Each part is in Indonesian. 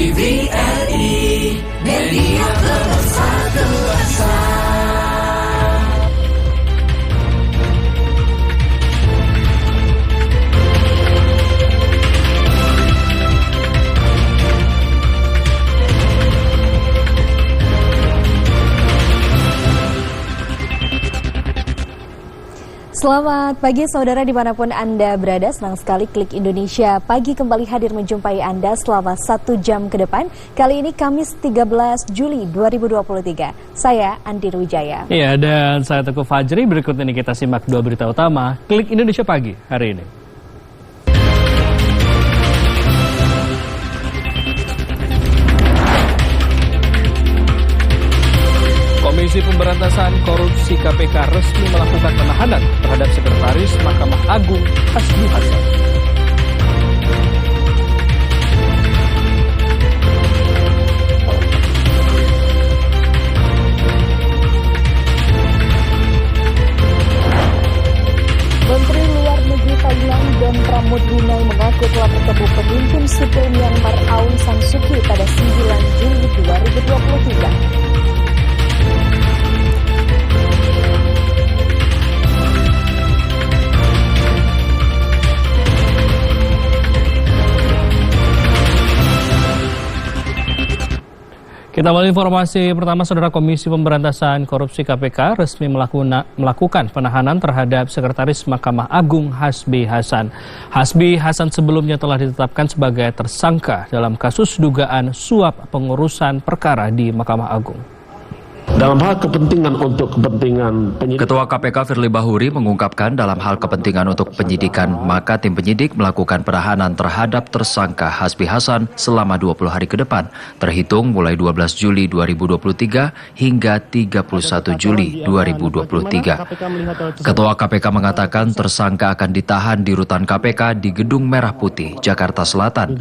TVRI Media Bersatu Rasa. Selamat pagi saudara dimanapun Anda berada, senang sekali Klik Indonesia Pagi kembali hadir menjumpai Anda selama 1 jam ke depan. Kali ini Kamis 13 Juli 2023. Saya Andi Wijaya. Iya, dan saya Teguh Fajri. Berikut ini kita simak 2 berita utama Klik Indonesia Pagi hari ini. Komisi Pemberantasan Korupsi KPK resmi melakukan penahanan terhadap Sekretaris Mahkamah Agung Hasbi Hasan. Menteri Luar Negeri Thailand Don Pramudwinai mengaku telah bertemu pemimpin sipil Myanmar Aung San Suu Kyi pada 9 Juli 2023. Kita awal informasi pertama, saudara. Komisi Pemberantasan Korupsi KPK resmi melakukan penahanan terhadap Sekretaris Mahkamah Agung Hasbi Hasan. Hasbi Hasan sebelumnya telah ditetapkan sebagai tersangka dalam kasus dugaan suap pengurusan perkara di Mahkamah Agung. Dalam hal kepentingan untuk kepentingan penyidik. Ketua KPK Firly Bahuri mengungkapkan dalam hal kepentingan untuk penyidikan, maka tim penyidik melakukan penahanan terhadap tersangka Hasbi Hasan selama 20 hari ke depan, terhitung mulai 12 Juli 2023 hingga 31 Juli 2023. Ketua KPK mengatakan tersangka akan ditahan di rutan KPK di Gedung Merah Putih, Jakarta Selatan.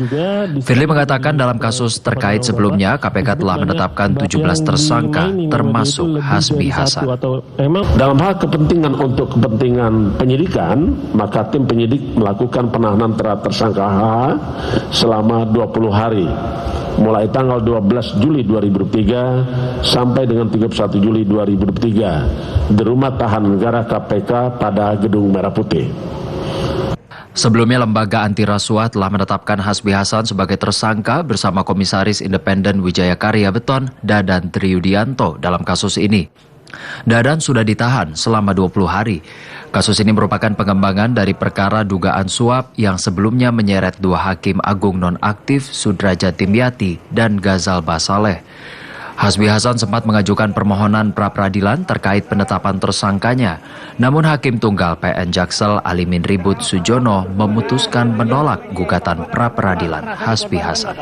Firly mengatakan dalam kasus terkait sebelumnya, KPK telah menetapkan 17 tersangka, termasuk Hasbi Hasan. Dalam hal kepentingan untuk kepentingan penyidikan, maka tim penyidik melakukan penahanan terhadap tersangka H selama 20 hari, mulai tanggal 12 Juli 2023 sampai dengan 31 Juli 2023 di Rumah Tahanan Negara KPK pada Gedung Merah Putih. Sebelumnya, Lembaga Anti Rasuah telah menetapkan Hasbi Hasan sebagai tersangka bersama Komisaris Independen Wijaya Karya Beton, Dadan Triyudianto dalam kasus ini. Dadan sudah ditahan selama 20 hari. Kasus ini merupakan pengembangan dari perkara dugaan suap yang sebelumnya menyeret 2 hakim agung nonaktif, Sudrajat Timyati dan Ghazal Basaleh. Hasbi Hasan sempat mengajukan permohonan pra-peradilan terkait penetapan tersangkanya. Namun Hakim Tunggal PN Jaksel Alimin Ribut Sujono memutuskan menolak gugatan pra-peradilan Hasbi Hasan.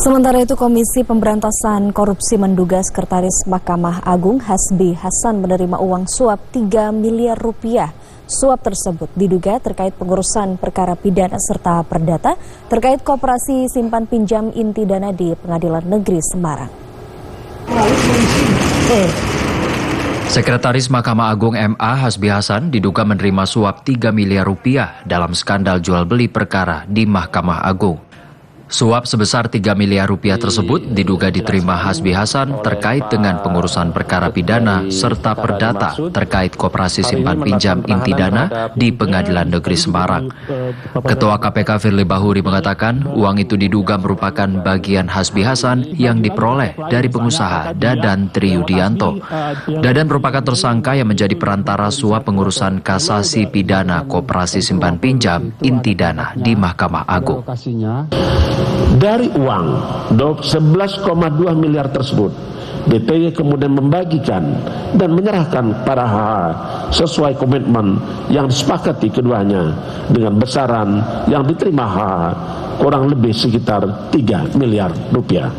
Sementara itu, Komisi Pemberantasan Korupsi menduga Sekretaris Mahkamah Agung Hasbi Hasan menerima uang suap 3 miliar rupiah. Suap tersebut diduga terkait pengurusan perkara pidana serta perdata terkait koperasi simpan pinjam inti dana di Pengadilan Negeri Semarang. Sekretaris Mahkamah Agung MA Hasbi Hasan diduga menerima suap 3 miliar rupiah dalam skandal jual beli perkara di Mahkamah Agung. Suap sebesar 3 miliar rupiah tersebut diduga diterima Hasbi Hasan terkait dengan pengurusan perkara pidana serta perdata terkait koperasi simpan pinjam inti dana di Pengadilan Negeri Semarang. Ketua KPK Firly Bahuri mengatakan uang itu diduga merupakan bagian Hasbi Hasan yang diperoleh dari pengusaha Dadan Triyudianto. Dadan merupakan tersangka yang menjadi perantara suap pengurusan kasasi pidana koperasi simpan pinjam inti dana di Mahkamah Agung. Dari uang 11,2 miliar tersebut, DPY kemudian membagikan dan menyerahkan pada HH sesuai komitmen yang disepakati keduanya dengan besaran yang diterima HH kurang lebih sekitar 3 miliar rupiah.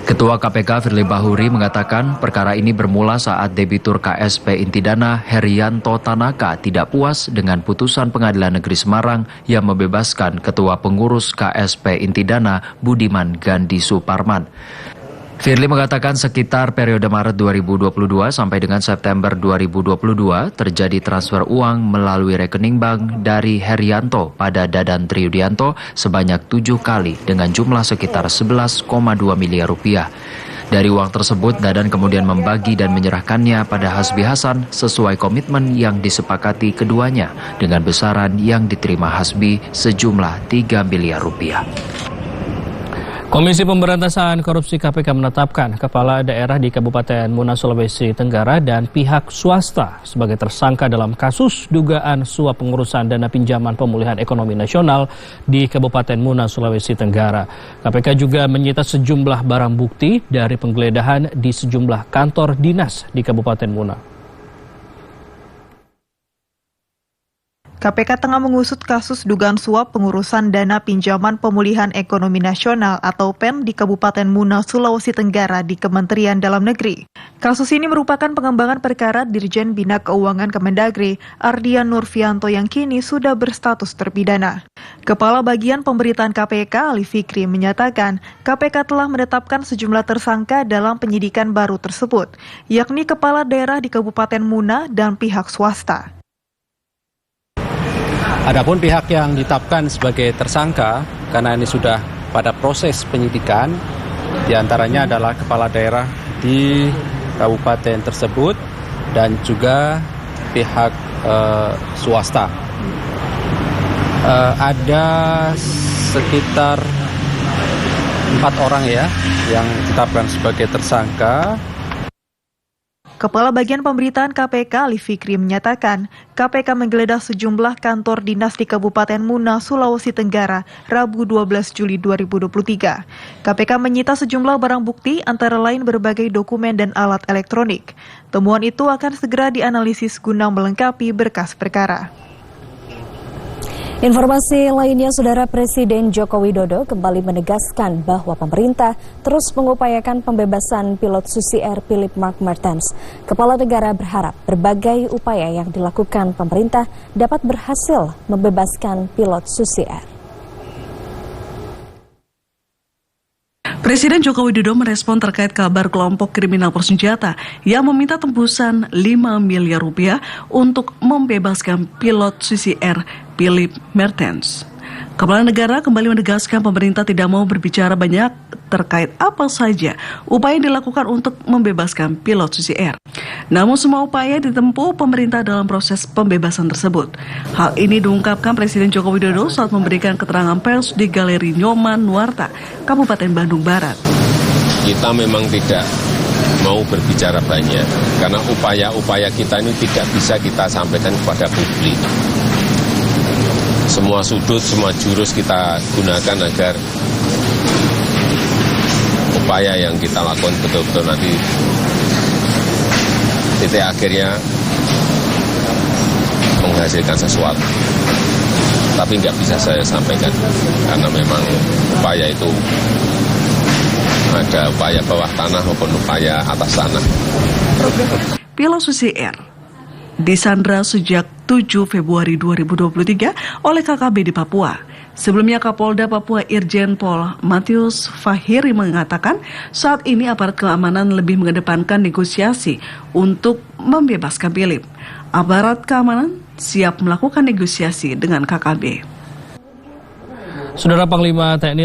Ketua KPK Firly Bahuri mengatakan perkara ini bermula saat debitur KSP Intidana Herianto Tanaka tidak puas dengan putusan Pengadilan Negeri Semarang yang membebaskan Ketua Pengurus KSP Intidana Budiman Gandi Suparman. Firly mengatakan sekitar periode Maret 2022 sampai dengan September 2022 terjadi transfer uang melalui rekening bank dari Herianto pada Dadan Triudianto sebanyak 7 kali dengan jumlah sekitar 11,2 miliar rupiah. Dari uang tersebut, Dadan kemudian membagi dan menyerahkannya pada Hasbi Hasan sesuai komitmen yang disepakati keduanya dengan besaran yang diterima Hasbi sejumlah 3 miliar rupiah. Komisi Pemberantasan Korupsi KPK menetapkan kepala daerah di Kabupaten Muna, Sulawesi Tenggara dan pihak swasta sebagai tersangka dalam kasus dugaan suap pengurusan dana pinjaman pemulihan ekonomi nasional di Kabupaten Muna, Sulawesi Tenggara. KPK juga menyita sejumlah barang bukti dari penggeledahan di sejumlah kantor dinas di Kabupaten Muna. KPK tengah mengusut kasus dugaan suap pengurusan dana pinjaman pemulihan ekonomi nasional atau PEN di Kabupaten Muna, Sulawesi Tenggara di Kementerian Dalam Negeri. Kasus ini merupakan pengembangan perkara Dirjen Bina Keuangan Kemendagri, Ardian Nurfianto yang kini sudah berstatus terpidana. Kepala Bagian Pemberitaan KPK, Ali Fikri, menyatakan KPK telah menetapkan sejumlah tersangka dalam penyidikan baru tersebut, yakni kepala daerah di Kabupaten Muna dan pihak swasta. Adapun pihak yang ditetapkan sebagai tersangka, karena ini sudah pada proses penyidikan, diantaranya adalah kepala daerah di kabupaten tersebut dan juga pihak swasta. Ada sekitar 4 orang ya yang ditetapkan sebagai tersangka. Kepala Bagian Pemberitaan KPK, Ali Fikri, menyatakan KPK menggeledah sejumlah kantor dinas di Kabupaten Muna, Sulawesi Tenggara, Rabu 12 Juli 2023. KPK menyita sejumlah barang bukti antara lain berbagai dokumen dan alat elektronik. Temuan itu akan segera dianalisis guna melengkapi berkas perkara. Informasi lainnya, Saudara, Presiden Joko Widodo kembali menegaskan bahwa pemerintah terus mengupayakan pembebasan pilot Susi Air Philip Mark Martens. Kepala negara berharap berbagai upaya yang dilakukan pemerintah dapat berhasil membebaskan pilot Susi Air. Presiden Joko Widodo merespon terkait kabar kelompok kriminal bersenjata yang meminta tembusan 5 miliar rupiah untuk membebaskan pilot Susi Air Philip Martens. Kepala negara kembali menegaskan pemerintah tidak mau berbicara banyak terkait apa saja upaya yang dilakukan untuk membebaskan pilot Susi Air. Namun semua upaya ditempuh pemerintah dalam proses pembebasan tersebut. Hal ini diungkapkan Presiden Joko Widodo saat memberikan keterangan pers di Galeri Nyoman Nuarta, Kabupaten Bandung Barat. Kita memang tidak mau berbicara banyak karena upaya-upaya kita ini tidak bisa kita sampaikan kepada publik. Semua sudut, semua jurus kita gunakan agar upaya yang kita lakukan betul-betul nanti titik akhirnya menghasilkan sesuatu. Tapi nggak bisa saya sampaikan karena memang upaya itu ada upaya bawah tanah maupun upaya atas tanah. Pilot Susi Air disandra sejak 7 Februari 2023 oleh KKB di Papua. Sebelumnya Kapolda Papua Irjen Pol Matius Fahiri mengatakan saat ini aparat keamanan lebih mengedepankan negosiasi untuk membebaskan Philip. Aparat keamanan siap melakukan negosiasi dengan KKB. Saudara Panglima TNI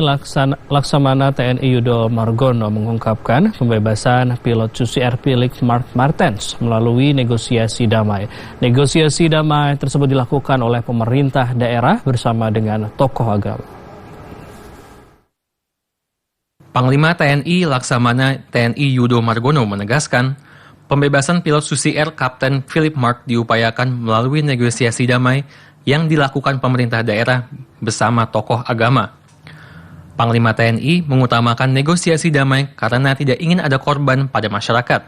Laksamana TNI Yudo Margono mengungkapkan pembebasan pilot Susi Air Philip Mark Martens melalui negosiasi damai. Negosiasi damai tersebut dilakukan oleh pemerintah daerah bersama dengan tokoh agama. Panglima TNI Laksamana TNI Yudo Margono menegaskan pembebasan pilot Susi Air Kapten Philip Mark diupayakan melalui negosiasi damai yang dilakukan pemerintah daerah bersama tokoh agama. Panglima TNI mengutamakan negosiasi damai karena tidak ingin ada korban pada masyarakat.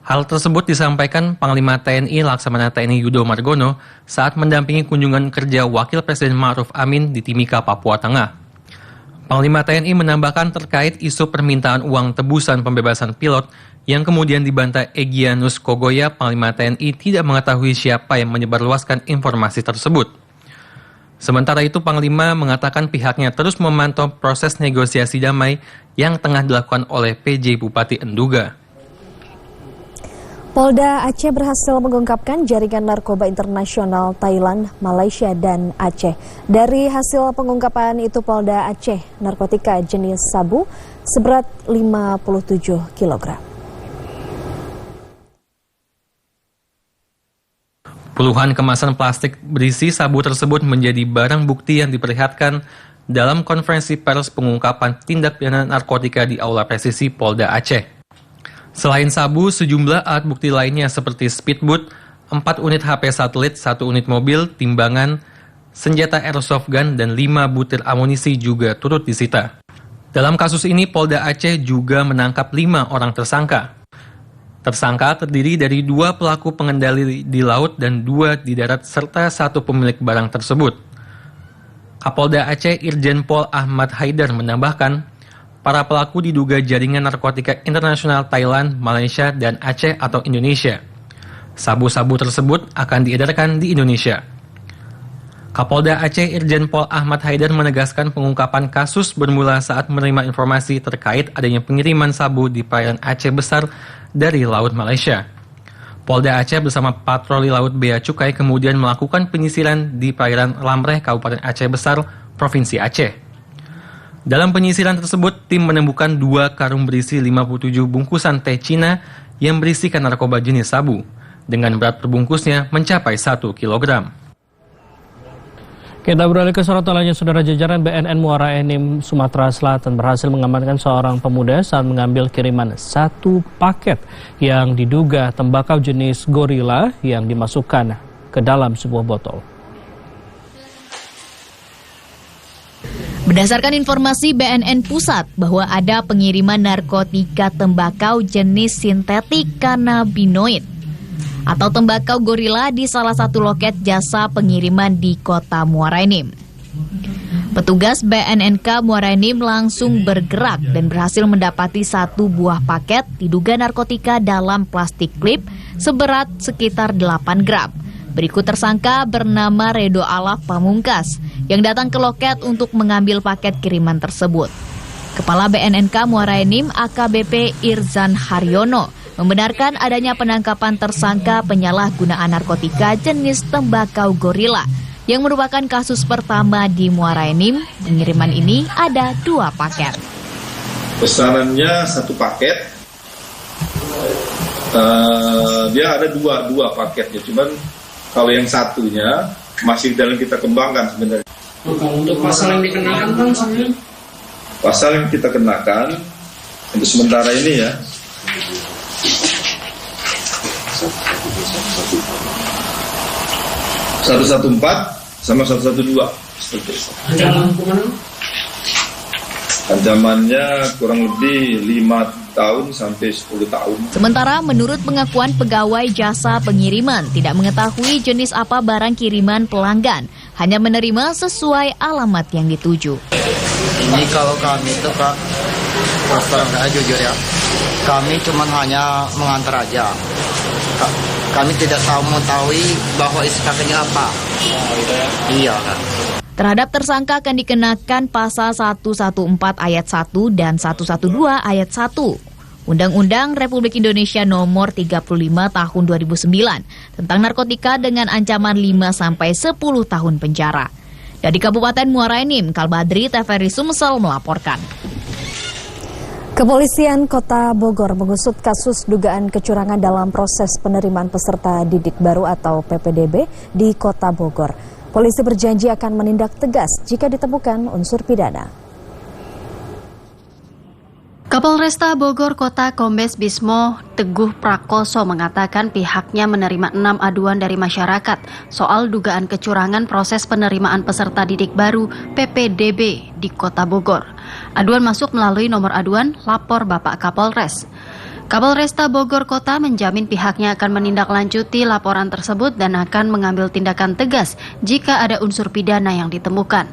Hal tersebut disampaikan Panglima TNI Laksamana TNI Yudo Margono saat mendampingi kunjungan kerja Wakil Presiden Ma'ruf Amin di Timika, Papua Tengah. Panglima TNI menambahkan terkait isu permintaan uang tebusan pembebasan pilot yang kemudian dibantah Egyanus Kogoya, Panglima TNI tidak mengetahui siapa yang menyebarluaskan informasi tersebut. Sementara itu, Panglima mengatakan pihaknya terus memantau proses negosiasi damai yang tengah dilakukan oleh PJ Bupati Enduga. Polda Aceh berhasil mengungkapkan jaringan narkoba internasional Thailand, Malaysia, dan Aceh. Dari hasil pengungkapan itu, Polda Aceh narkotika jenis sabu seberat 57 kg. Puluhan kemasan plastik berisi sabu tersebut menjadi barang bukti yang diperlihatkan dalam konferensi pers pengungkapan tindak pidana narkotika di Aula Presisi Polda Aceh. Selain sabu, sejumlah alat bukti lainnya seperti speedboat, 4 unit HP satelit, 1 unit mobil, timbangan, senjata airsoft gun, dan 5 butir amunisi juga turut disita. Dalam kasus ini, Polda Aceh juga menangkap 5 orang tersangka. Tersangka terdiri dari 2 pelaku pengendali di laut dan 2 di darat serta 1 pemilik barang tersebut. Kapolda Aceh Irjen Pol Ahmad Haidar menambahkan, para pelaku diduga jaringan narkotika internasional Thailand, Malaysia, dan Aceh atau Indonesia. Sabu-sabu tersebut akan diedarkan di Indonesia. Kapolda Aceh Irjen Pol Ahmad Haidar menegaskan pengungkapan kasus bermula saat menerima informasi terkait adanya pengiriman sabu di perairan Aceh Besar dari Laut Malaysia. Polda Aceh bersama patroli Laut Bea Cukai kemudian melakukan penyisiran di perairan Lamreh, Kabupaten Aceh Besar, Provinsi Aceh. Dalam penyisiran tersebut, tim menemukan 2 karung berisi 57 bungkusan teh Cina yang berisikan narkoba jenis sabu, dengan berat perbungkusnya mencapai 1 kilogram. Kita beralih ke sorotan lainnya, saudara. Jajaran BNN Muara Enim, Sumatera Selatan berhasil mengamankan seorang pemuda saat mengambil kiriman 1 paket yang diduga tembakau jenis gorila yang dimasukkan ke dalam sebuah botol. Berdasarkan informasi BNN Pusat bahwa ada pengiriman narkotika tembakau jenis sintetik kanabinoid atau tembakau gorila di salah satu loket jasa pengiriman di Kota Muara Enim. Petugas BNNK Muara Enim langsung bergerak dan berhasil mendapati 1 buah paket diduga narkotika dalam plastik klip seberat sekitar 8 gram. Berikut tersangka bernama Redo Alaf Pamungkas yang datang ke loket untuk mengambil paket kiriman tersebut. Kepala BNNK Muara Enim AKBP Irzan Haryono membenarkan adanya penangkapan tersangka penyalahgunaan narkotika jenis tembakau gorila yang merupakan kasus pertama di Muara Enim. Pengiriman ini ada 2 paket. Besarannya 1 paket, dia ada dua paketnya, cuman kalau yang satunya masih dalam kita kembangkan sebenarnya. Untuk pasal yang dikenakan Bang, sebenarnya? Pasal yang kita kenakan untuk sementara ini ya, 114 sama 112 seperti itu. Ancaman hukuman? Ancamannya kurang lebih 5 tahun sampai 10 tahun. Sementara menurut pengakuan pegawai jasa pengiriman tidak mengetahui jenis apa barang kiriman pelanggan, hanya menerima sesuai alamat yang dituju. Ini kalau kami itu Kak, terus jujur ya, kami cuma hanya mengantar aja. Kami tidak tahu mengetahui bahwa isi paketnya apa. Iya Kak. Terhadap tersangka akan dikenakan pasal 114 ayat 1 dan 112 ayat 1 Undang-Undang Republik Indonesia Nomor 35 Tahun 2009 tentang narkotika dengan ancaman 5-10 tahun penjara. Dari Kabupaten Muara Enim, Kalbadri TVRI Sumsel melaporkan. Kepolisian Kota Bogor mengusut kasus dugaan kecurangan dalam proses penerimaan peserta didik baru atau PPDB di Kota Bogor. Polisi berjanji akan menindak tegas jika ditemukan unsur pidana. Kapolresta Bogor Kota Kombes Bismo Teguh Prakoso mengatakan pihaknya menerima 6 aduan dari masyarakat soal dugaan kecurangan proses penerimaan peserta didik baru PPDB di Kota Bogor. Aduan masuk melalui nomor aduan lapor Bapak Kapolres. Kapolresta Bogor Kota menjamin pihaknya akan menindaklanjuti laporan tersebut dan akan mengambil tindakan tegas jika ada unsur pidana yang ditemukan.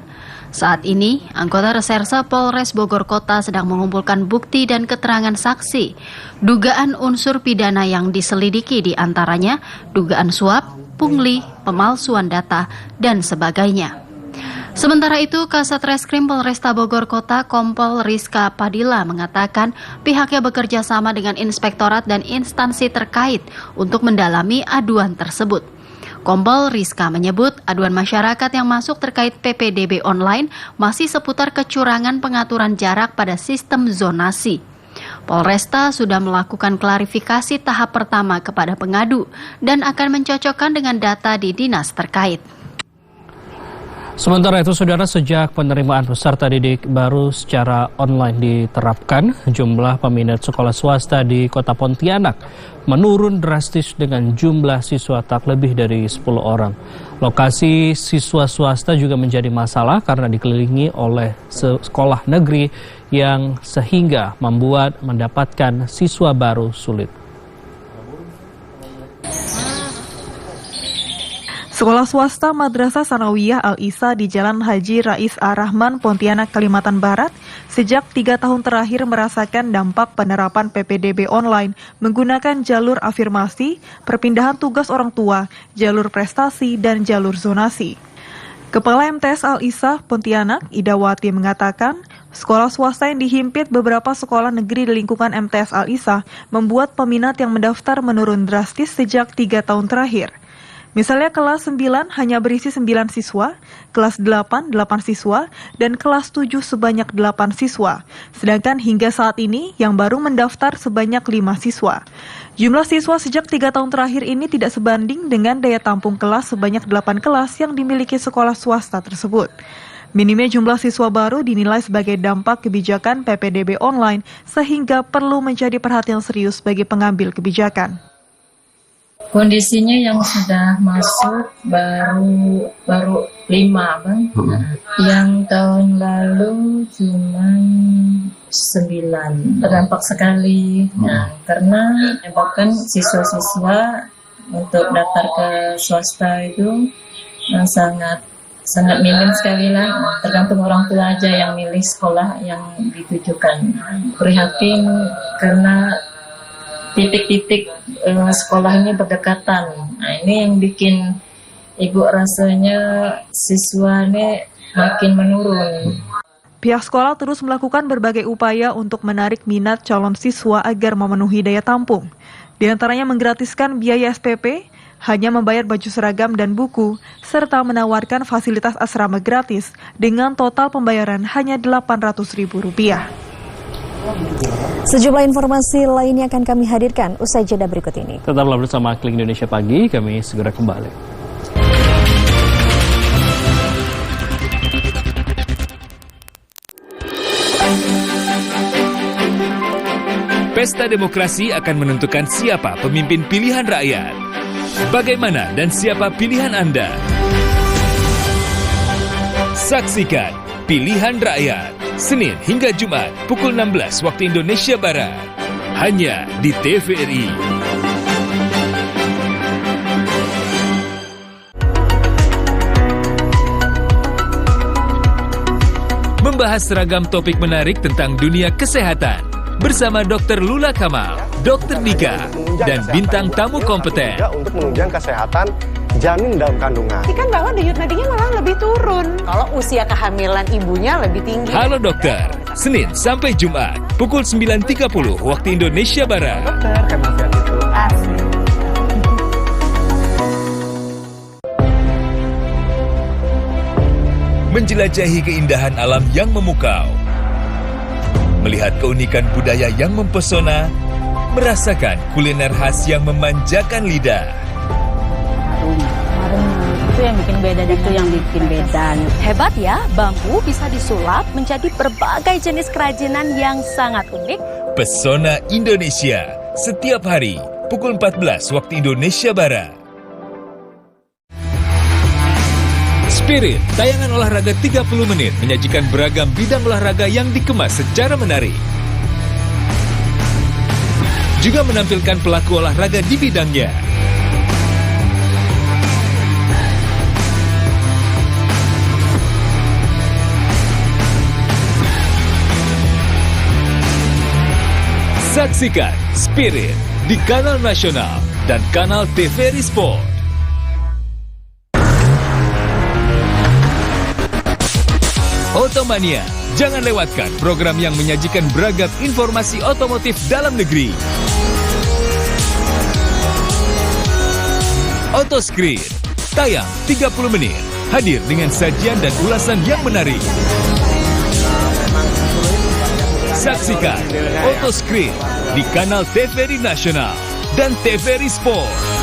Saat ini, anggota reserse Polres Bogor Kota sedang mengumpulkan bukti dan keterangan saksi. Dugaan unsur pidana yang diselidiki diantaranya dugaan suap, pungli, pemalsuan data, dan sebagainya. Sementara itu, Kasat Reskrim Polresta Bogor Kota Kompol Rizka Padilla mengatakan pihaknya bekerja sama dengan inspektorat dan instansi terkait untuk mendalami aduan tersebut. Kompol Rizka menyebut aduan masyarakat yang masuk terkait PPDB online masih seputar kecurangan pengaturan jarak pada sistem zonasi. Polresta sudah melakukan klarifikasi tahap pertama kepada pengadu dan akan mencocokkan dengan data di dinas terkait. Sementara itu, saudara, sejak penerimaan peserta didik baru secara online diterapkan, jumlah peminat sekolah swasta di Kota Pontianak menurun drastis dengan jumlah siswa tak lebih dari 10 orang. Lokasi siswa swasta juga menjadi masalah karena dikelilingi oleh sekolah negeri yang sehingga membuat mendapatkan siswa baru sulit. Sekolah swasta Madrasah Sanawiyah Al-Isa di Jalan Haji Rais Ar-Rahman, Pontianak, Kalimantan Barat, sejak 3 tahun terakhir merasakan dampak penerapan PPDB online menggunakan jalur afirmasi, perpindahan tugas orang tua, jalur prestasi, dan jalur zonasi. Kepala MTS Al-Isa Pontianak, Idawati, mengatakan, sekolah swasta yang dihimpit beberapa sekolah negeri di lingkungan MTS Al-Isa membuat peminat yang mendaftar menurun drastis sejak 3 tahun terakhir. Misalnya kelas 9 hanya berisi 9 siswa, kelas 8, 8 siswa, dan kelas 7 sebanyak 8 siswa. Sedangkan hingga saat ini yang baru mendaftar sebanyak 5 siswa. Jumlah siswa sejak 3 tahun terakhir ini tidak sebanding dengan daya tampung kelas sebanyak 8 kelas yang dimiliki sekolah swasta tersebut. Minimnya jumlah siswa baru dinilai sebagai dampak kebijakan PPDB online sehingga perlu menjadi perhatian serius bagi pengambil kebijakan. Kondisinya yang sudah masuk baru 5, Bang. Yang tahun lalu cuma 9. Terdampak sekali. Karena bahkan siswa-siswa untuk daftar ke swasta itu sangat minim sekali lah. Tergantung orang tua aja yang milih sekolah yang ditujukan. Prihatin karena titik-titik sekolah ini berdekatan. Nah, ini yang bikin ibu rasanya siswa ini makin menurun. Pihak sekolah terus melakukan berbagai upaya untuk menarik minat calon siswa agar memenuhi daya tampung. Di antaranya menggratiskan biaya SPP, hanya membayar baju seragam dan buku, serta menawarkan fasilitas asrama gratis dengan total pembayaran hanya Rp800.000. Sejumlah informasi lainnya akan kami hadirkan usai jeda berikut ini. Tetaplah bersama Klik Indonesia Pagi, kami segera kembali. Pesta demokrasi akan menentukan siapa pemimpin pilihan rakyat. Bagaimana dan siapa pilihan Anda? Saksikan Pilihan Rakyat, Senin hingga Jumat pukul 16 waktu Indonesia Barat. Hanya di TVRI. Membahas seragam topik menarik tentang dunia kesehatan bersama Dr. Lula Kamal, Dr. Dika, dan bintang tamu kompeten. Untuk menunjang kesehatan janin dalam kandungan. Kan bahwa denyut nadinya malah lebih turun. Kalau usia kehamilan ibunya lebih tinggi. Halo Dokter, Senin sampai Jumat pukul 9.30 waktu Indonesia Barat. Dokter, kematian itu asli. Menjelajahi keindahan alam yang memukau. Melihat keunikan budaya yang mempesona, merasakan kuliner khas yang memanjakan lidah. Itu yang bikin beda, itu yang bikin beda. Hebat ya, bambu bisa disulap menjadi berbagai jenis kerajinan yang sangat unik. Pesona Indonesia, setiap hari pukul 14 waktu Indonesia Barat. Spirit, tayangan olahraga 30 menit menyajikan beragam bidang olahraga yang dikemas secara menarik. Juga menampilkan pelaku olahraga di bidangnya. Saksikan Spirit di kanal nasional dan kanal TVRI Sport. Otomania, jangan lewatkan program yang menyajikan beragam informasi otomotif dalam negeri. Otoscreen, tayang 30 menit, hadir dengan sajian dan ulasan yang menarik. Saksikan Otoscreen di kanal TVRI Nasional dan TVRI Sport.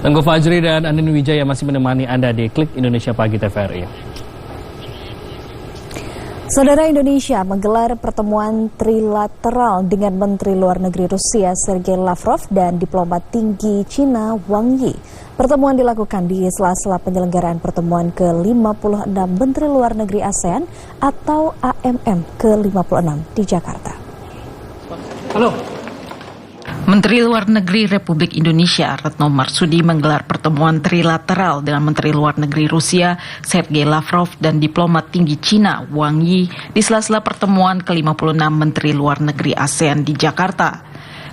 Tengku Fajri dan Andin Wijaya masih menemani Anda di Klik Indonesia Pagi TVRI. Saudara, Indonesia menggelar pertemuan trilateral dengan Menteri Luar Negeri Rusia Sergei Lavrov dan diplomat tinggi Cina Wang Yi. Pertemuan dilakukan di sela-sela penyelenggaraan pertemuan ke-56 Menteri Luar Negeri ASEAN atau AMM ke-56 di Jakarta. Halo. Menteri Luar Negeri Republik Indonesia Retno Marsudi menggelar pertemuan trilateral dengan Menteri Luar Negeri Rusia Sergei Lavrov dan diplomat tinggi Cina Wang Yi di sela-sela pertemuan ke-56 Menteri Luar Negeri ASEAN di Jakarta.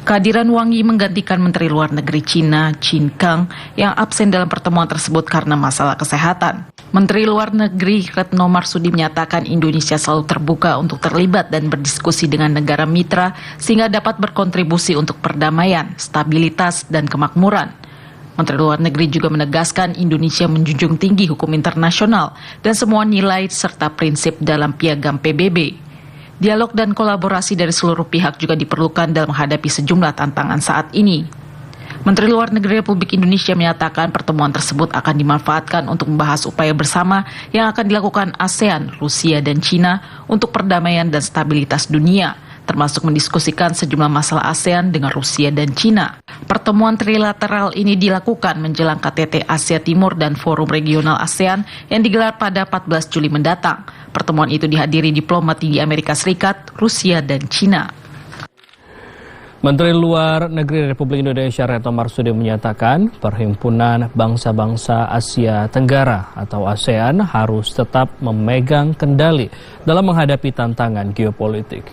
Kehadiran Wang Yi menggantikan Menteri Luar Negeri Cina Qin Gang yang absen dalam pertemuan tersebut karena masalah kesehatan. Menteri Luar Negeri Retno Marsudi menyatakan Indonesia selalu terbuka untuk terlibat dan berdiskusi dengan negara mitra sehingga dapat berkontribusi untuk perdamaian, stabilitas, dan kemakmuran. Menteri Luar Negeri juga menegaskan Indonesia menjunjung tinggi hukum internasional dan semua nilai serta prinsip dalam piagam PBB. Dialog dan kolaborasi dari seluruh pihak juga diperlukan dalam menghadapi sejumlah tantangan saat ini. Menteri Luar Negeri Republik Indonesia menyatakan pertemuan tersebut akan dimanfaatkan untuk membahas upaya bersama yang akan dilakukan ASEAN, Rusia, dan Cina untuk perdamaian dan stabilitas dunia, termasuk mendiskusikan sejumlah masalah ASEAN dengan Rusia dan Cina. Pertemuan trilateral ini dilakukan menjelang KTT Asia Timur dan Forum Regional ASEAN yang digelar pada 14 Juli mendatang. Pertemuan itu dihadiri diplomat tinggi Amerika Serikat, Rusia, dan Cina. Menteri Luar Negeri Republik Indonesia Retno Marsudi menyatakan Perhimpunan Bangsa-Bangsa Asia Tenggara atau ASEAN harus tetap memegang kendali dalam menghadapi tantangan geopolitik.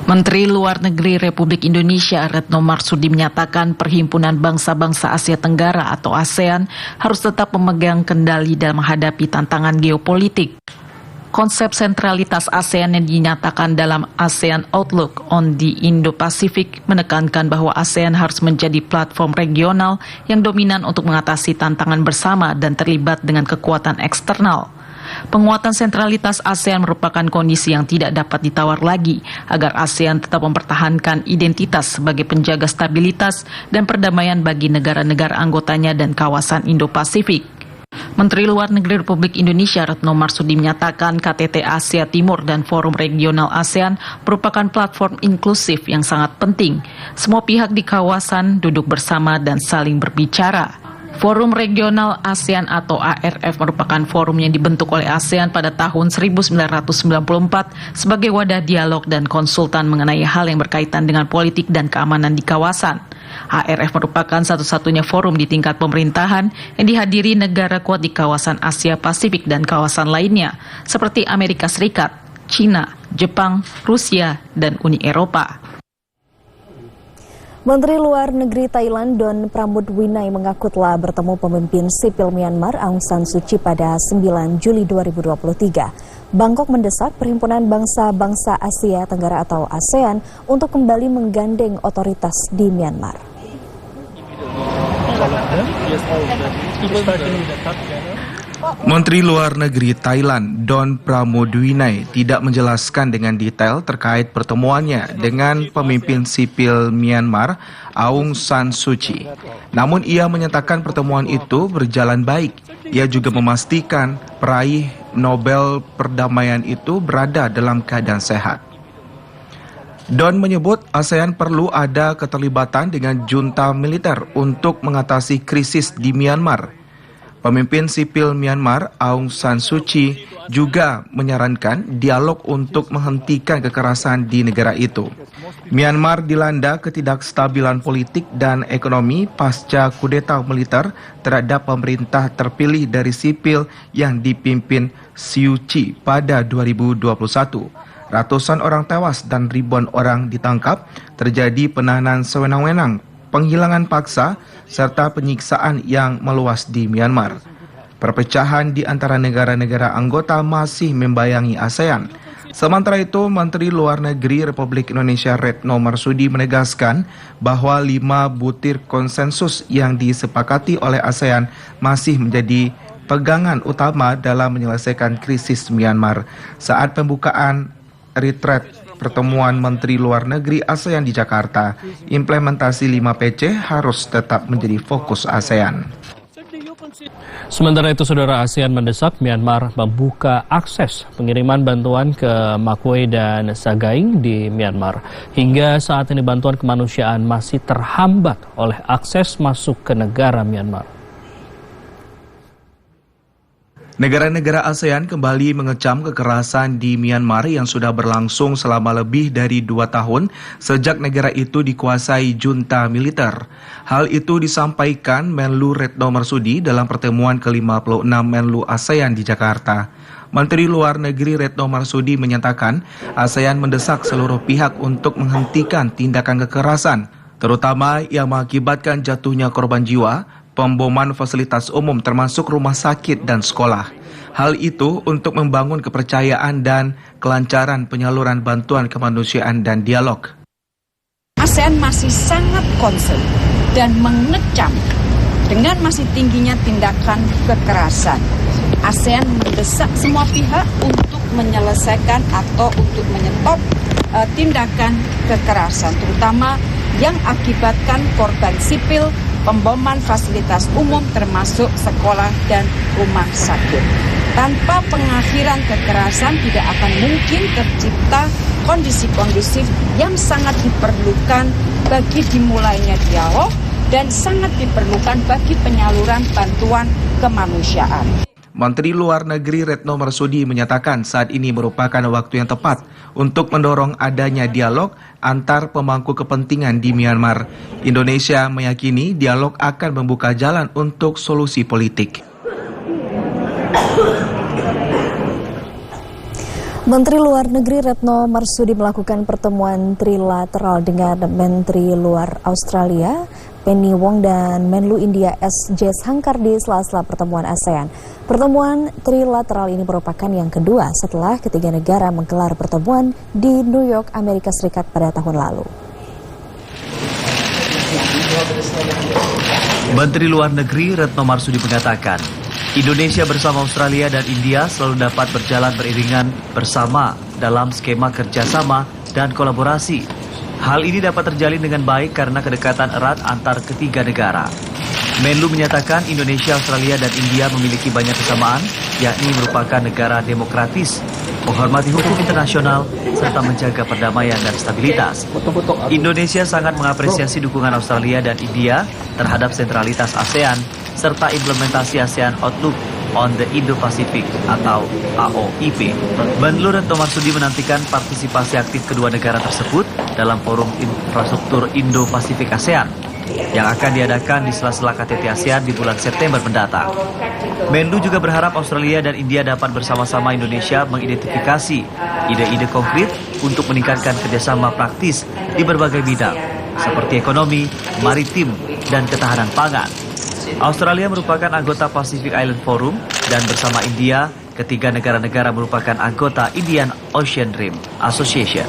Menteri Luar Negeri Republik Indonesia Retno Marsudi menyatakan Perhimpunan Bangsa-Bangsa Asia Tenggara atau ASEAN harus tetap memegang kendali dalam menghadapi tantangan geopolitik. Konsep sentralitas ASEAN yang dinyatakan dalam ASEAN Outlook on the Indo-Pacific menekankan bahwa ASEAN harus menjadi platform regional yang dominan untuk mengatasi tantangan bersama dan terlibat dengan kekuatan eksternal. Penguatan sentralitas ASEAN merupakan kondisi yang tidak dapat ditawar lagi agar ASEAN tetap mempertahankan identitas sebagai penjaga stabilitas dan perdamaian bagi negara-negara anggotanya dan kawasan Indo-Pasifik. Menteri Luar Negeri Republik Indonesia Retno Marsudi menyatakan KTT Asia Timur dan Forum Regional ASEAN merupakan platform inklusif yang sangat penting. Semua pihak di kawasan duduk bersama dan saling berbicara. Forum Regional ASEAN atau ARF merupakan forum yang dibentuk oleh ASEAN pada tahun 1994 sebagai wadah dialog dan konsultan mengenai hal yang berkaitan dengan politik dan keamanan di kawasan. ARF merupakan satu-satunya forum di tingkat pemerintahan yang dihadiri negara kuat di kawasan Asia Pasifik dan kawasan lainnya, seperti Amerika Serikat, China, Jepang, Rusia, dan Uni Eropa. Menteri Luar Negeri Thailand Don Pramudwinai mengaku telah bertemu pemimpin sipil Myanmar Aung San Suu Kyi pada 9 Juli 2023. Bangkok mendesak Perhimpunan Bangsa-Bangsa Asia Tenggara atau ASEAN untuk kembali menggandeng otoritas di Myanmar. Menteri Luar Negeri Thailand Don Pramudwinai tidak menjelaskan dengan detail terkait pertemuannya dengan pemimpin sipil Myanmar Aung San Suu Kyi. Namun ia menyatakan pertemuan itu berjalan baik. Ia juga memastikan peraih Nobel Perdamaian itu berada dalam keadaan sehat. Don menyebut ASEAN perlu ada keterlibatan dengan junta militer untuk mengatasi krisis di Myanmar. Pemimpin sipil Myanmar Aung San Suu Kyi juga menyarankan dialog untuk menghentikan kekerasan di negara itu. Myanmar dilanda ketidakstabilan politik dan ekonomi pasca kudeta militer terhadap pemerintah terpilih dari sipil yang dipimpin Suu Kyi pada 2021. Ratusan orang tewas dan ribuan orang ditangkap, terjadi penahanan sewenang-wenang, penghilangan paksa, serta penyiksaan yang meluas di Myanmar. Perpecahan di antara negara-negara anggota masih membayangi ASEAN. Sementara itu, Menteri Luar Negeri Republik Indonesia Retno Marsudi menegaskan bahwa 5 butir konsensus yang disepakati oleh ASEAN masih menjadi pegangan utama dalam menyelesaikan krisis Myanmar. Saat pembukaan retreat pertemuan Menteri Luar Negeri ASEAN di Jakarta, implementasi 5PC harus tetap menjadi fokus ASEAN. Sementara itu, Saudara, ASEAN mendesak Myanmar membuka akses pengiriman bantuan ke Makwe dan Sagaing di Myanmar. Hingga saat ini bantuan kemanusiaan masih terhambat oleh akses masuk ke negara Myanmar. Negara-negara ASEAN kembali mengecam kekerasan di Myanmar yang sudah berlangsung selama lebih dari 2 tahun sejak negara itu dikuasai junta militer. Hal itu disampaikan Menlu Retno Marsudi dalam pertemuan ke-56 Menlu ASEAN di Jakarta. Menteri Luar Negeri Retno Marsudi menyatakan ASEAN mendesak seluruh pihak untuk menghentikan tindakan kekerasan, terutama yang mengakibatkan jatuhnya korban jiwa, pemboman fasilitas umum termasuk rumah sakit dan sekolah. Hal itu untuk membangun kepercayaan dan kelancaran penyaluran bantuan kemanusiaan dan dialog. ASEAN masih sangat concern dan mengecam dengan masih tingginya tindakan kekerasan. ASEAN mendesak semua pihak untuk menyelesaikan atau untuk menyetop tindakan kekerasan, terutama yang akibatkan korban sipil, pemboman fasilitas umum termasuk sekolah dan rumah sakit. Tanpa pengakhiran kekerasan tidak akan mungkin tercipta kondisi kondusif yang sangat diperlukan bagi dimulainya dialog dan sangat diperlukan bagi penyaluran bantuan kemanusiaan. Menteri Luar Negeri Retno Marsudi menyatakan saat ini merupakan waktu yang tepat untuk mendorong adanya dialog antar pemangku kepentingan di Myanmar. Indonesia meyakini dialog akan membuka jalan untuk solusi politik. Menteri Luar Negeri Retno Marsudi melakukan pertemuan trilateral dengan Menteri Luar Australia Penny Wong dan Menlu India S. Jaishankar di sela-sela pertemuan ASEAN. Pertemuan trilateral ini merupakan yang kedua setelah ketiga negara menggelar pertemuan di New York, Amerika Serikat pada tahun lalu. Menteri Luar Negeri Retno Marsudi mengatakan, Indonesia bersama Australia dan India selalu dapat berjalan beriringan bersama dalam skema kerjasama dan kolaborasi. Hal ini dapat terjalin dengan baik karena kedekatan erat antar ketiga negara. Menlu menyatakan Indonesia, Australia, dan India memiliki banyak kesamaan, yakni merupakan negara demokratis, menghormati hukum internasional, serta menjaga perdamaian dan stabilitas. Indonesia sangat mengapresiasi dukungan Australia dan India terhadap sentralitas ASEAN, serta implementasi ASEAN Outlook on the Indo-Pacific atau AOIP. Menlu Retno Marsudi menantikan partisipasi aktif kedua negara tersebut dalam forum infrastruktur Indo-Pasifik ASEAN yang akan diadakan di sela-sela KTT ASEAN di bulan September mendatang. Menlu juga berharap Australia dan India dapat bersama-sama Indonesia mengidentifikasi ide-ide konkret untuk meningkatkan kerjasama praktis di berbagai bidang, seperti ekonomi, maritim, dan ketahanan pangan. Australia merupakan anggota Pacific Island Forum dan bersama India, ketiga negara-negara merupakan anggota Indian Ocean Rim Association.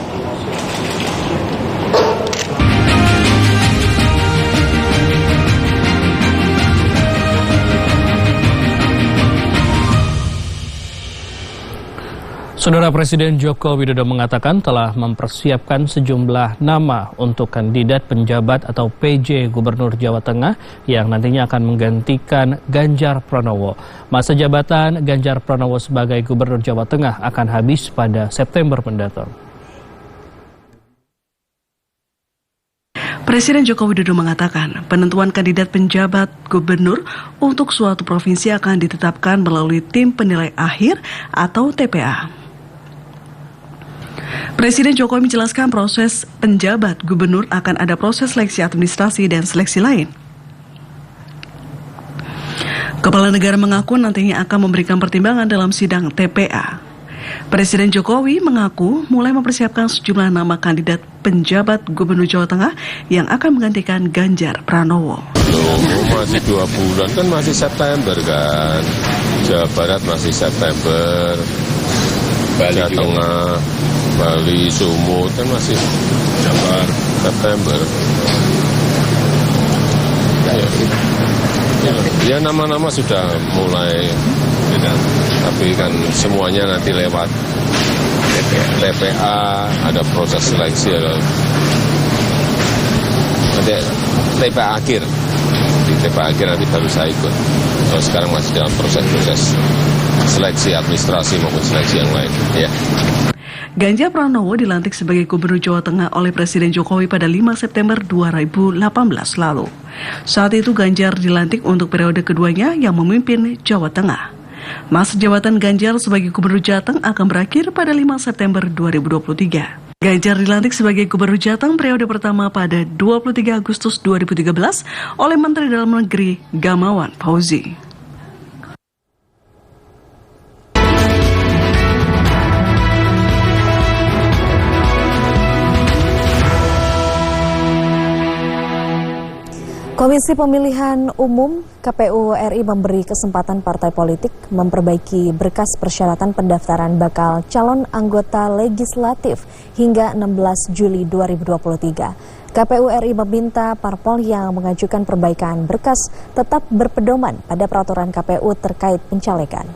Saudara, Presiden Joko Widodo mengatakan telah mempersiapkan sejumlah nama untuk kandidat penjabat atau PJ Gubernur Jawa Tengah yang nantinya akan menggantikan Ganjar Pranowo. Masa jabatan Ganjar Pranowo sebagai Gubernur Jawa Tengah akan habis pada September mendatang. Presiden Joko Widodo mengatakan penentuan kandidat penjabat gubernur untuk suatu provinsi akan ditetapkan melalui tim penilai akhir atau TPA. Presiden Jokowi menjelaskan proses penjabat gubernur akan ada proses seleksi administrasi dan seleksi lain. Kepala negara mengaku nantinya akan memberikan pertimbangan dalam sidang TPA. Presiden Jokowi mengaku mulai mempersiapkan sejumlah nama kandidat penjabat gubernur Jawa Tengah yang akan menggantikan Ganjar Pranowo. Masih 2 bulan kan, masih September kan. Jawa Barat masih September, Jawa Tengah, Bali, Sumut kan masih September. Ya nama-nama sudah mulai, tapi kan semuanya nanti lewat TPA, ada proses seleksi, nanti TPA akhir. Di TPA akhir nanti baru saya ikut. Kalau sekarang masih dalam proses seleksi administrasi maupun seleksi yang lain. Ya. Ganjar Pranowo dilantik sebagai Gubernur Jawa Tengah oleh Presiden Jokowi pada 5 September 2018 lalu. Saat itu Ganjar dilantik untuk periode keduanya yang memimpin Jawa Tengah. Masa jabatan Ganjar sebagai Gubernur Jateng akan berakhir pada 5 September 2023. Ganjar dilantik sebagai Gubernur Jateng periode pertama pada 23 Agustus 2013 oleh Menteri Dalam Negeri Gamawan Fauzi. Komisi Pemilihan Umum KPU RI memberi kesempatan partai politik memperbaiki berkas persyaratan pendaftaran bakal calon anggota legislatif hingga 16 Juli 2023. KPU RI meminta parpol yang mengajukan perbaikan berkas tetap berpedoman pada peraturan KPU terkait pencalekan.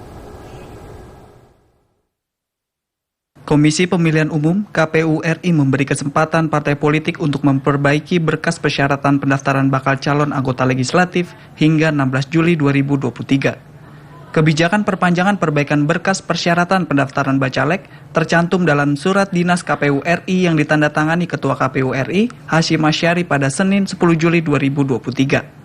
Komisi Pemilihan Umum KPU RI memberi kesempatan partai politik untuk memperbaiki berkas persyaratan pendaftaran bakal calon anggota legislatif hingga 16 Juli 2023. Kebijakan perpanjangan perbaikan berkas persyaratan pendaftaran bacalek tercantum dalam surat dinas KPU RI yang ditandatangani Ketua KPU RI Hasyim Asyari pada Senin 10 Juli 2023.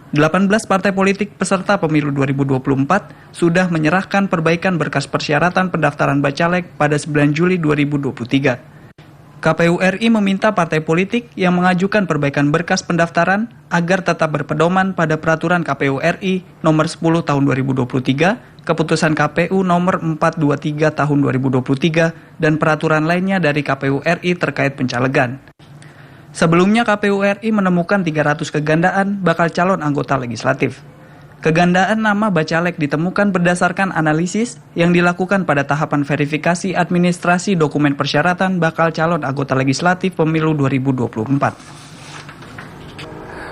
18 partai politik peserta pemilu 2024 sudah menyerahkan perbaikan berkas persyaratan pendaftaran bacalek pada 9 Juli 2023. KPU RI meminta partai politik yang mengajukan perbaikan berkas pendaftaran agar tetap berpedoman pada peraturan KPU RI nomor 10 tahun 2023, keputusan KPU nomor 423 tahun 2023, dan peraturan lainnya dari KPU RI terkait pencalegan. Sebelumnya KPU RI menemukan 300 kegandaan bakal calon anggota legislatif. Kegandaan nama bacalek ditemukan berdasarkan analisis yang dilakukan pada tahapan verifikasi administrasi dokumen persyaratan bakal calon anggota legislatif pemilu 2024.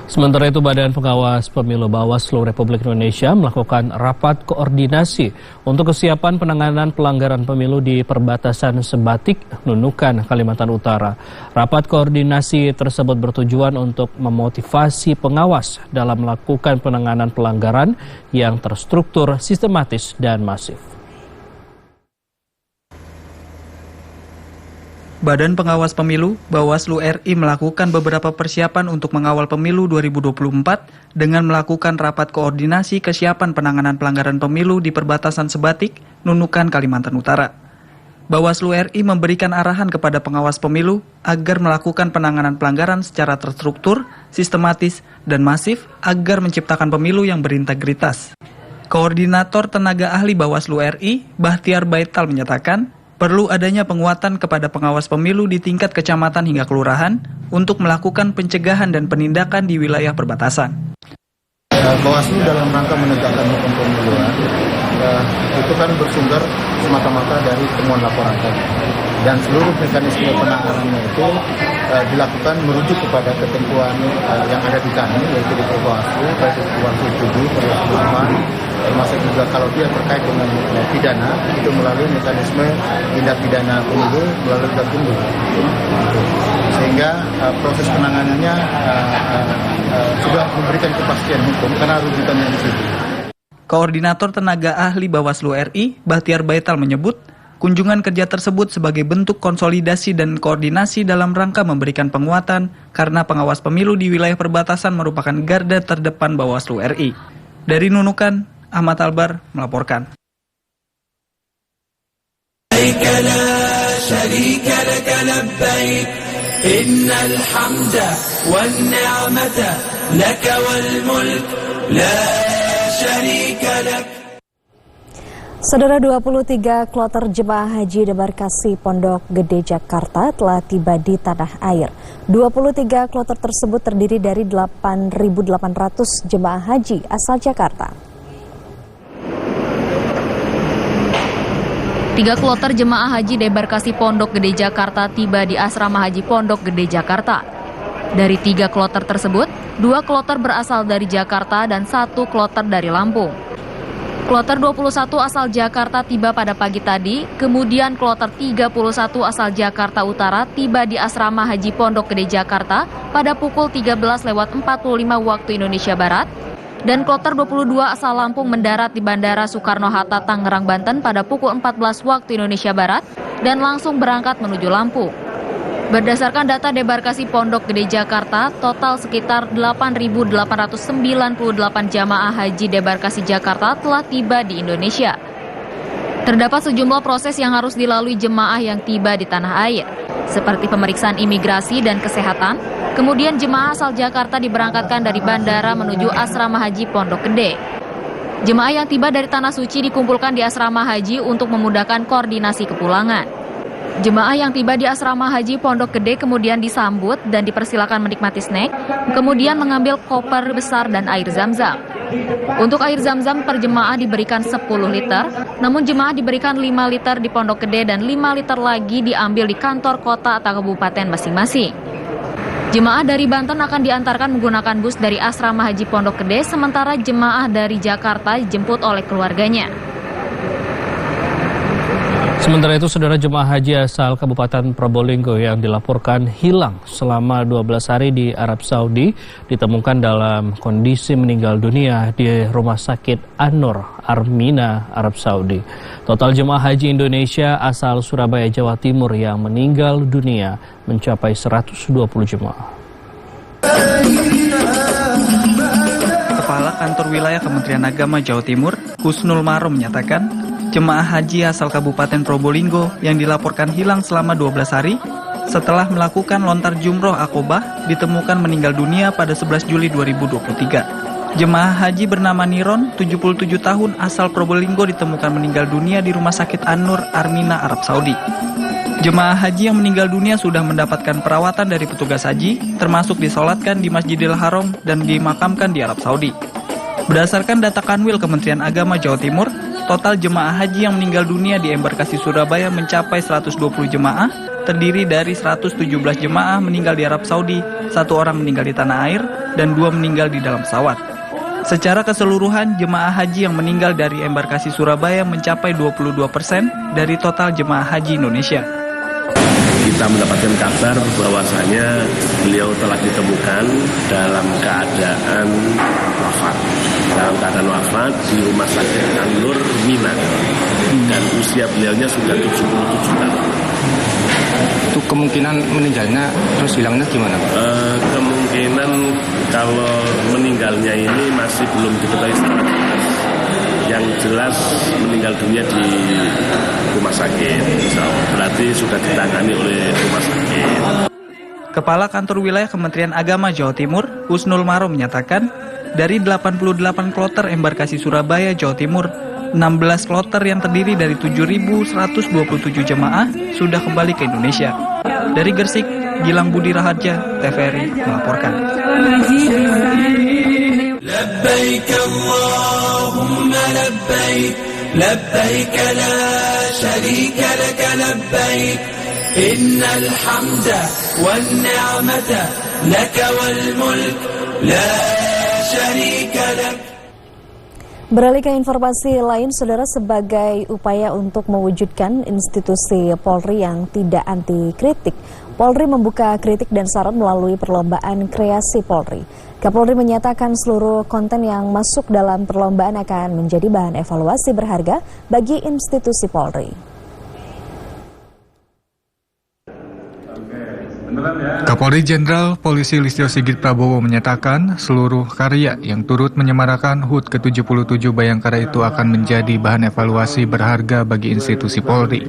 Sementara itu, Badan Pengawas Pemilu Bawaslu Republik Indonesia melakukan rapat koordinasi untuk kesiapan penanganan pelanggaran pemilu di perbatasan Sebatik, Nunukan, Kalimantan Utara. Rapat koordinasi tersebut bertujuan untuk memotivasi pengawas dalam melakukan penanganan pelanggaran yang terstruktur, sistematis, dan masif. Badan Pengawas Pemilu, Bawaslu RI melakukan beberapa persiapan untuk mengawal pemilu 2024 dengan melakukan rapat koordinasi kesiapan penanganan pelanggaran pemilu di perbatasan Sebatik, Nunukan, Kalimantan Utara. Bawaslu RI memberikan arahan kepada pengawas pemilu agar melakukan penanganan pelanggaran secara terstruktur, sistematis, dan masif agar menciptakan pemilu yang berintegritas. Koordinator Tenaga Ahli Bawaslu RI, Bahtiar Baital menyatakan, perlu adanya penguatan kepada pengawas pemilu di tingkat kecamatan hingga kelurahan untuk melakukan pencegahan dan penindakan di wilayah perbatasan. Bawaslu dalam rangka menegakkan hukum pemiluan itu kan bersumber semata-mata dari temuan laporan tadi. Dan seluruh mekanisme penanganannya itu dilakukan merujuk kepada ketentuan yang ada di kami, yaitu di Bawaslu, baik itu Bawaslu 7, Bawaslu 5, termasuk juga kalau dia terkait dengan pidana, itu melalui mekanisme tindak pidana pemilu melalui Gakumdu. Sehingga proses penanganannya sudah memberikan kepastian hukum karena rujukannya di situ. Koordinator Tenaga Ahli Bawaslu RI, Bahtiar Baital menyebut, Kunjungan kerja tersebut sebagai bentuk konsolidasi dan koordinasi dalam rangka memberikan penguatan karena pengawas pemilu di wilayah perbatasan merupakan garda terdepan Bawaslu RI. Dari Nunukan, Ahmad Albar melaporkan. Saudara, 23 kloter jemaah haji debarkasi Pondok Gede Jakarta telah tiba di tanah air. 23 kloter tersebut terdiri dari 8.800 jemaah haji asal Jakarta. 3 kloter jemaah haji debarkasi Pondok Gede Jakarta tiba di Asrama Haji Pondok Gede Jakarta. Dari 3 kloter tersebut, 2 kloter berasal dari Jakarta dan 1 kloter dari Lampung. Kloter 21 asal Jakarta tiba pada pagi tadi, kemudian kloter 31 asal Jakarta Utara tiba di Asrama Haji Pondok Gede Jakarta pada pukul 13.45 waktu Indonesia Barat, dan kloter 22 asal Lampung mendarat di Bandara Soekarno-Hatta, Tangerang, Banten pada pukul 14 waktu Indonesia Barat dan langsung berangkat menuju Lampung. Berdasarkan data debarkasi Pondok Gede Jakarta, total sekitar 8.898 jamaah haji debarkasi Jakarta telah tiba di Indonesia. Terdapat sejumlah proses yang harus dilalui jemaah yang tiba di tanah air, seperti pemeriksaan imigrasi dan kesehatan. Kemudian jemaah asal Jakarta diberangkatkan dari bandara menuju Asrama Haji Pondok Gede. Jemaah yang tiba dari Tanah Suci dikumpulkan di Asrama Haji untuk memudahkan koordinasi kepulangan. Jemaah yang tiba di Asrama Haji Pondok Gede kemudian disambut dan dipersilakan menikmati snack, kemudian mengambil koper besar dan air zam-zam. Untuk air zam-zam per jemaah diberikan 10 liter, namun jemaah diberikan 5 liter di Pondok Gede dan 5 liter lagi diambil di kantor kota atau kabupaten masing-masing. Jemaah dari Banten akan diantarkan menggunakan bus dari Asrama Haji Pondok Gede, sementara jemaah dari Jakarta dijemput oleh keluarganya. Sementara itu, saudara, jemaah haji asal Kabupaten Probolinggo yang dilaporkan hilang selama 12 hari di Arab Saudi ditemukan dalam kondisi meninggal dunia di Rumah Sakit An-Nur, Armina, Arab Saudi. Total jemaah haji Indonesia asal Surabaya, Jawa Timur yang meninggal dunia mencapai 120 jemaah. Kepala Kantor Wilayah Kementerian Agama Jawa Timur, Husnul Marom, menyatakan jemaah haji asal Kabupaten Probolinggo yang dilaporkan hilang selama 12 hari setelah melakukan lontar jumroh Aqobah ditemukan meninggal dunia pada 11 Juli 2023. Jemaah haji bernama Niron, 77 tahun, asal Probolinggo ditemukan meninggal dunia di Rumah Sakit An-Nur, Armina, Arab Saudi. Jemaah haji yang meninggal dunia sudah mendapatkan perawatan dari petugas haji, termasuk disolatkan di Masjidil Haram dan dimakamkan di Arab Saudi. Berdasarkan data Kanwil Kementerian Agama Jawa Timur, total jemaah haji yang meninggal dunia di embarkasi Surabaya mencapai 120 jemaah, terdiri dari 117 jemaah meninggal di Arab Saudi, 1 orang meninggal di tanah air, dan 2 meninggal di dalam pesawat. Secara keseluruhan, jemaah haji yang meninggal dari embarkasi Surabaya mencapai 22% dari total jemaah haji Indonesia. Kita mendapatkan kabar bahwasanya beliau telah ditemukan dalam keadaan wafat. Dalam keadaan wafat di Rumah Sakit An-Nur, Mina. Dan usia beliaunya sudah 77 tahun. Itu kemungkinan meninggalnya terus hilangnya gimana? Kemungkinan kalau meninggalnya ini masih belum diketahui secara jelas. Yang jelas meninggal dunia di rumah sakit, berarti sudah ditangani oleh rumah sakit. Kepala Kantor Wilayah Kementerian Agama Jawa Timur, Husnul Marom, menyatakan dari 88 kloter embarkasi Surabaya, Jawa Timur, 16 kloter yang terdiri dari 7.127 jemaah sudah kembali ke Indonesia. Dari Gersik, Gilang Budi Raharja, TVRI melaporkan. لبيك اللهم لبيك لبيك لا شريك لك لبيك إن الحمد والنعمة لك والملك لا شريك لك. Beralih ke informasi lain, saudara, sebagai upaya untuk mewujudkan institusi Polri yang tidak anti kritik, Polri membuka kritik dan saran melalui perlombaan kreasi Polri. Kapolri menyatakan seluruh konten yang masuk dalam perlombaan akan menjadi bahan evaluasi berharga bagi institusi Polri. Kapolri Jenderal Polisi Listio Sigit Prabowo menyatakan seluruh karya yang turut menyemarakan HUT ke-77 Bayangkara itu akan menjadi bahan evaluasi berharga bagi institusi Polri.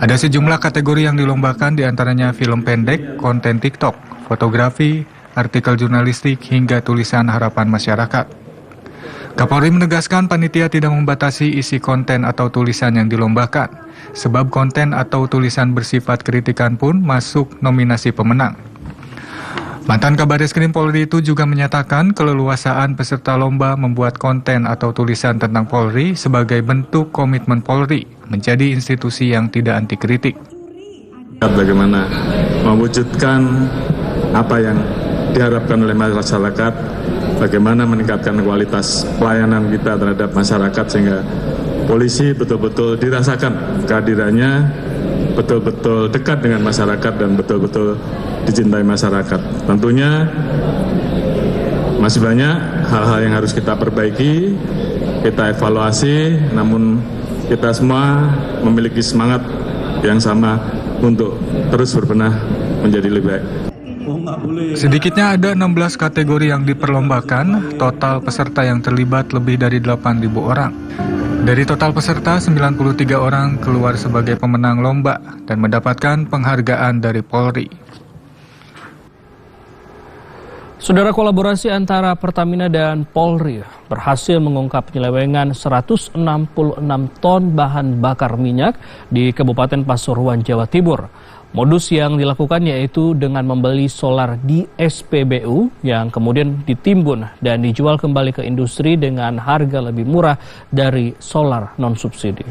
Ada sejumlah kategori yang dilombakan, diantaranya film pendek, konten TikTok, fotografi, artikel jurnalistik, hingga tulisan harapan masyarakat. Kapolri menegaskan panitia tidak membatasi isi konten atau tulisan yang dilombakan, sebab konten atau tulisan bersifat kritikan pun masuk nominasi pemenang. Mantan Kabareskrim Polri itu juga menyatakan keleluasaan peserta lomba membuat konten atau tulisan tentang Polri sebagai bentuk komitmen Polri menjadi institusi yang tidak anti kritik. Bagaimana mewujudkan apa yang diharapkan oleh masyarakat, bagaimana meningkatkan kualitas pelayanan kita terhadap masyarakat sehingga polisi betul-betul dirasakan kehadirannya, betul-betul dekat dengan masyarakat dan betul-betul dicintai masyarakat. Tentunya masih banyak hal-hal yang harus kita perbaiki, kita evaluasi, namun kita semua memiliki semangat yang sama untuk terus berbenah menjadi lebih baik. Sedikitnya ada 16 kategori yang diperlombakan, total peserta yang terlibat lebih dari 8.000 orang. Dari total peserta, 93 orang keluar sebagai pemenang lomba dan mendapatkan penghargaan dari Polri. Saudara, kolaborasi antara Pertamina dan Polri berhasil mengungkap penyelewengan 166 ton bahan bakar minyak di Kabupaten Pasuruan, Jawa Timur. Modus yang dilakukan yaitu dengan membeli solar di SPBU yang kemudian ditimbun dan dijual kembali ke industri dengan harga lebih murah dari solar non-subsidi.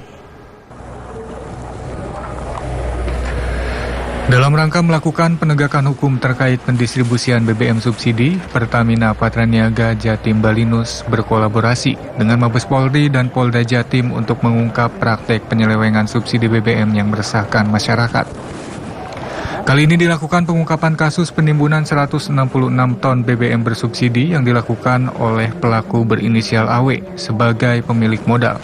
Dalam rangka melakukan penegakan hukum terkait pendistribusian BBM subsidi, Pertamina Patraniaga Jatim Balinus berkolaborasi dengan Mabes Polri dan Polda Jatim untuk mengungkap praktek penyelewengan subsidi BBM yang meresahkan masyarakat. Kali ini dilakukan pengungkapan kasus penimbunan 166 ton BBM bersubsidi yang dilakukan oleh pelaku berinisial AW sebagai pemilik modal.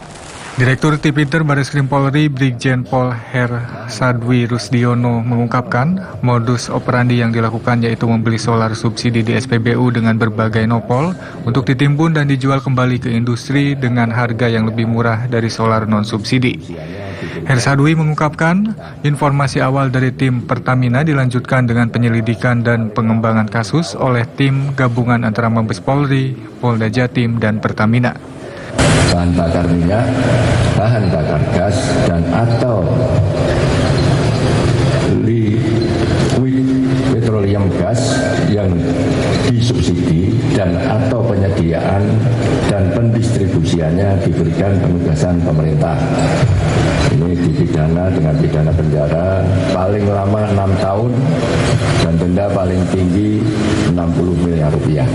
Direktur Tipiter Bareskrim Polri Brigjen Pol Hersadwi Rusdiono mengungkapkan modus operandi yang dilakukan yaitu membeli solar subsidi di SPBU dengan berbagai nopol untuk ditimbun dan dijual kembali ke industri dengan harga yang lebih murah dari solar non-subsidi. Hersadwi mengungkapkan informasi awal dari tim Pertamina dilanjutkan dengan penyelidikan dan pengembangan kasus oleh tim gabungan antara Mabes Polri, Polda Jatim, dan Pertamina. Bahan bakar minyak, bahan bakar gas, dan atau liquid petroleum gas yang disubsidi dan atau penyediaan dan pendistribusiannya diberikan penugasan pemerintah. Ini dipidana dengan pidana penjara paling lama 6 tahun dan denda paling tinggi 60 miliar rupiah.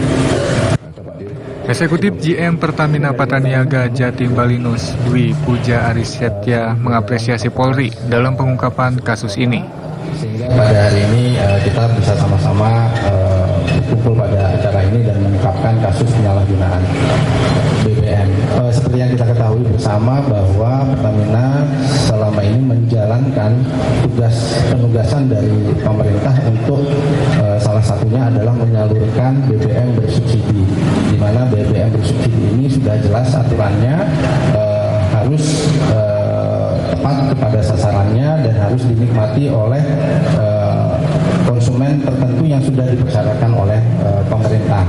Eksekutif GM Pertamina Patraniaga Jatim Balinus Dwi Puja Arisetya mengapresiasi Polri dalam pengungkapan kasus ini. Pada hari ini kita bisa sama-sama berkumpul pada acara ini dan mengungkapkan kasus penyalahgunaan BBM. Seperti yang kita ketahui bersama bahwa Pertamina selama ini menjalankan penugasan dari pemerintah untuk salah satunya adalah menyalurkan BBM bersubsidi, di mana BBM bersubsidi ini sudah jelas aturannya harus tepat kepada sasarannya dan harus dinikmati oleh konsumen tertentu yang sudah dipersyaratkan oleh pemerintah.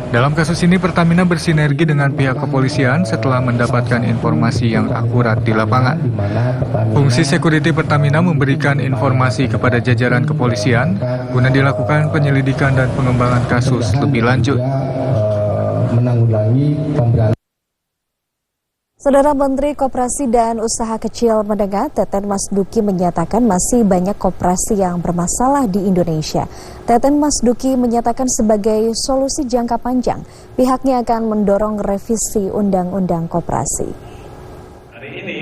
Dalam kasus ini Pertamina bersinergi dengan pihak kepolisian setelah mendapatkan informasi yang akurat di lapangan. Fungsi security Pertamina memberikan informasi kepada jajaran kepolisian guna dilakukan penyelidikan dan pengembangan kasus lebih lanjut. Menanggulangi pemberantasan. Saudara Menteri Koperasi dan Usaha Kecil Menengah Teten Mas Duki menyatakan masih banyak koperasi yang bermasalah di Indonesia. Teten Mas Duki menyatakan sebagai solusi jangka panjang, pihaknya akan mendorong revisi Undang-Undang Koperasi. Hari ini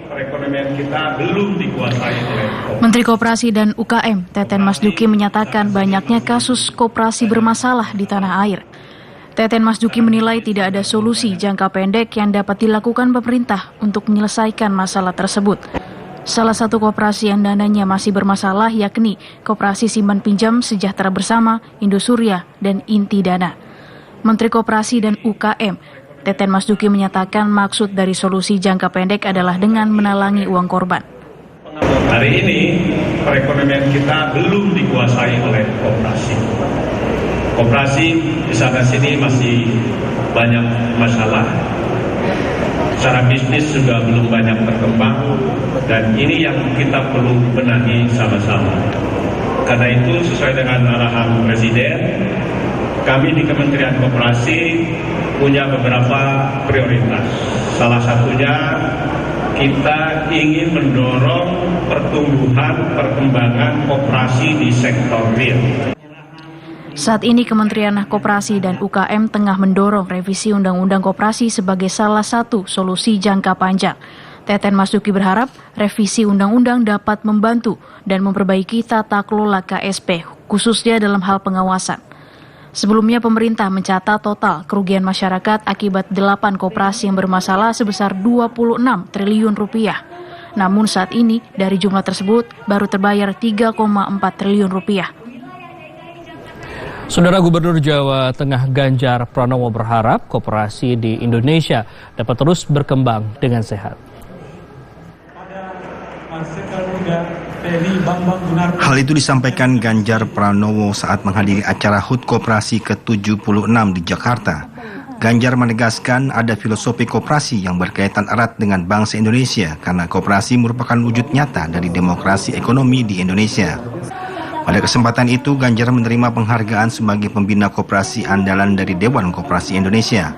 perekonomian kita belum dikuasai oleh Menteri Koperasi dan UKM Teten Mas Duki menyatakan banyaknya kasus koperasi bermasalah di tanah air. Teten Mas Duki menilai tidak ada solusi jangka pendek yang dapat dilakukan pemerintah untuk menyelesaikan masalah tersebut. Salah satu koperasi yang dananya masih bermasalah yakni Koperasi Simpan Pinjam Sejahtera Bersama, Indosurya, dan Inti Dana. Menteri Koperasi dan UKM, Teten Mas Duki menyatakan maksud dari solusi jangka pendek adalah dengan menalangi uang korban. Hari ini perekonomian kita belum dikuasai oleh koperasi. Koperasi di sana-sini masih banyak masalah. Secara bisnis juga belum banyak berkembang, dan ini yang kita perlu benahi sama-sama. Karena itu sesuai dengan arahan Presiden, kami di Kementerian Koperasi punya beberapa prioritas. Salah satunya kita ingin mendorong perkembangan koperasi di sektor real. Saat ini Kementerian Koperasi dan UKM tengah mendorong revisi Undang-Undang Koperasi sebagai salah satu solusi jangka panjang. Teten Mas Duki berharap revisi undang-undang dapat membantu dan memperbaiki tata kelola KSP, khususnya dalam hal pengawasan. Sebelumnya pemerintah mencatat total kerugian masyarakat akibat 8 koperasi yang bermasalah sebesar 26 triliun rupiah. Namun saat ini dari jumlah tersebut baru terbayar 3,4 triliun rupiah. Saudara Gubernur Jawa Tengah Ganjar Pranowo berharap koperasi di Indonesia dapat terus berkembang dengan sehat. Hal itu disampaikan Ganjar Pranowo saat menghadiri acara HUT Koperasi ke-76 di Jakarta. Ganjar menegaskan ada filosofi koperasi yang berkaitan erat dengan bangsa Indonesia karena koperasi merupakan wujud nyata dari demokrasi ekonomi di Indonesia. Pada kesempatan itu, Ganjar menerima penghargaan sebagai pembina koperasi andalan dari Dewan Koperasi Indonesia.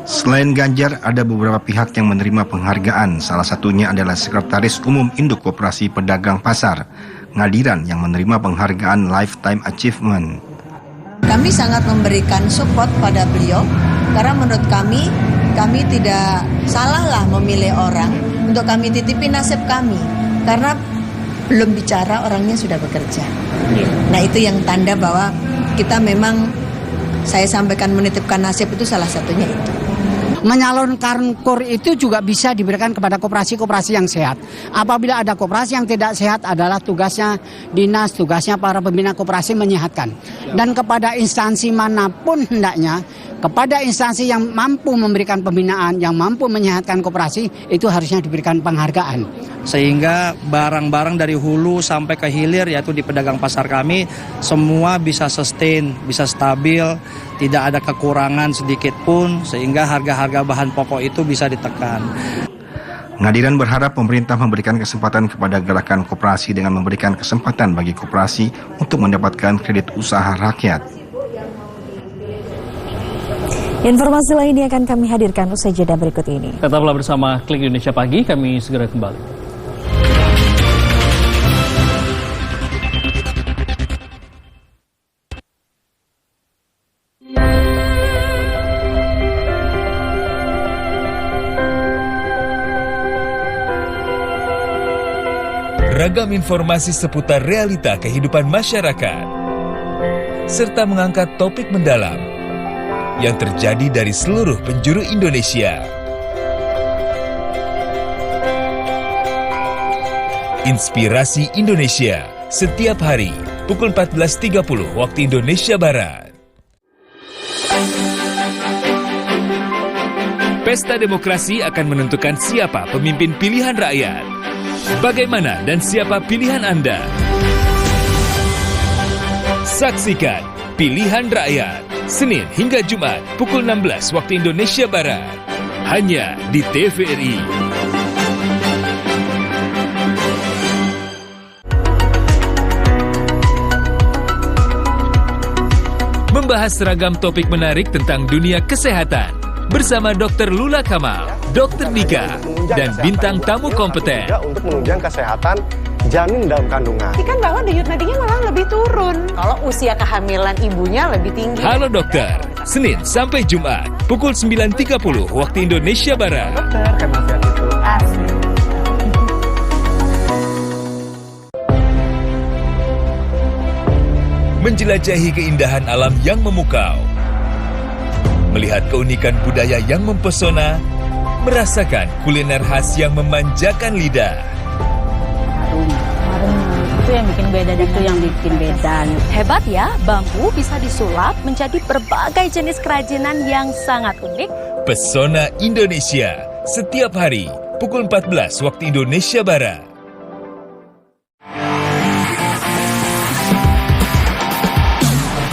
Selain Ganjar, ada beberapa pihak yang menerima penghargaan. Salah satunya adalah Sekretaris Umum Induk Koperasi Pedagang Pasar, Ngadiran, yang menerima penghargaan Lifetime Achievement. Kami sangat memberikan support pada beliau, karena menurut kami tidak salahlah memilih orang untuk kami titipi nasib kami. Karena belum bicara orangnya sudah bekerja. Nah itu yang tanda bahwa kita memang, saya sampaikan menitipkan nasib itu salah satunya itu. Menyalurkan KUR itu juga bisa diberikan kepada koperasi-koperasi yang sehat. Apabila ada koperasi yang tidak sehat adalah tugasnya dinas, tugasnya para pembina koperasi menyehatkan. Dan kepada instansi manapun hendaknya, kepada instansi yang mampu memberikan pembinaan, yang mampu menyehatkan koperasi, itu harusnya diberikan penghargaan. Sehingga barang-barang dari hulu sampai ke hilir, yaitu di pedagang pasar kami, semua bisa sustain, bisa stabil, tidak ada kekurangan sedikit pun, sehingga harga-harga bahan pokok itu bisa ditekan. Ngadiran berharap pemerintah memberikan kesempatan kepada gerakan koperasi dengan memberikan kesempatan bagi koperasi untuk mendapatkan kredit usaha rakyat. Informasi lainnya akan kami hadirkan usai jeda berikut ini. Tetaplah bersama Klik Indonesia Pagi, kami segera kembali. Ragam informasi seputar realita kehidupan masyarakat, serta mengangkat topik mendalam yang terjadi dari seluruh penjuru Indonesia. Inspirasi Indonesia, setiap hari, pukul 14.30 waktu Indonesia Barat. Pesta demokrasi akan menentukan siapa pemimpin pilihan rakyat. Bagaimana dan siapa pilihan Anda? Saksikan Pilihan Rakyat, Senin hingga Jumat, pukul 16 waktu Indonesia Barat. Hanya di TVRI. Membahas seragam topik menarik tentang dunia kesehatan bersama Dr. Lula Kamal, Dr. Nika, dan bintang tamu kompeten. Untuk menunjang kesehatan janin dalam kandungan. Kan bahwa denyut nadinya malah lebih turun. Kalau usia kehamilan ibunya lebih tinggi. Halo Dokter, Senin sampai Jumat, pukul 9.30 waktu Indonesia Barat. Dokter, kan nasihat itu asli. Menjelajahi keindahan alam yang memukau, melihat keunikan budaya yang mempesona, merasakan kuliner khas yang memanjakan lidah. Itu yang bikin beda, itu yang bikin beda. Hebat ya, bambu bisa disulap menjadi berbagai jenis kerajinan yang sangat unik. Pesona Indonesia, setiap hari pukul 14 waktu Indonesia Barat.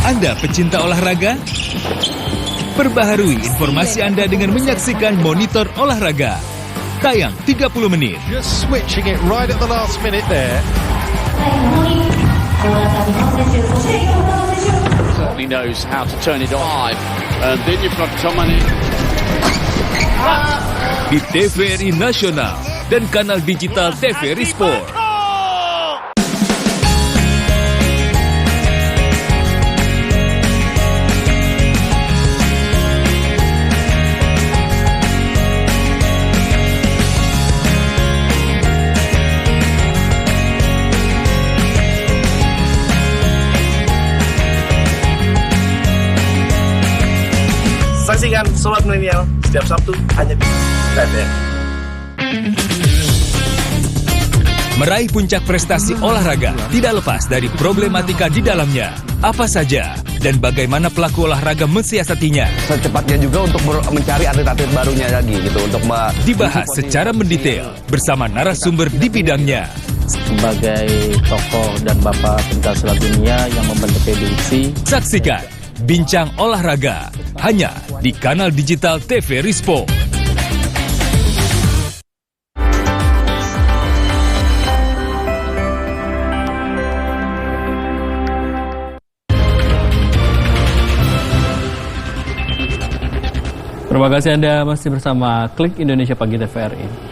Anda pecinta olahraga? Perbaharui informasi Anda dengan menyaksikan Monitor Olahraga. Tayang 30 menit. Just switching it right at the last minute there. Certainly knows how to turn it on. And then you've got someone in. Di TVRI Nasional dan kanal digital TVRI Sport. Saksikan Sobat Milenial setiap Sabtu hanya di TVRI. Meraih puncak prestasi olahraga tidak lepas dari problematika di dalamnya. Apa saja dan bagaimana pelaku olahraga mensiasatinya? Secepatnya juga untuk mencari atlet-atlet barunya lagi gitu untuk dibahas secara mendetail bersama narasumber di bidangnya. Sebagai tokoh dan bapak pentas selat dunia yang membentuk PBIC. Saksikan Bincang Olahraga hanya di kanal digital TVRI Sport. Terima kasih Anda masih bersama Klik Indonesia Pagi TVRI.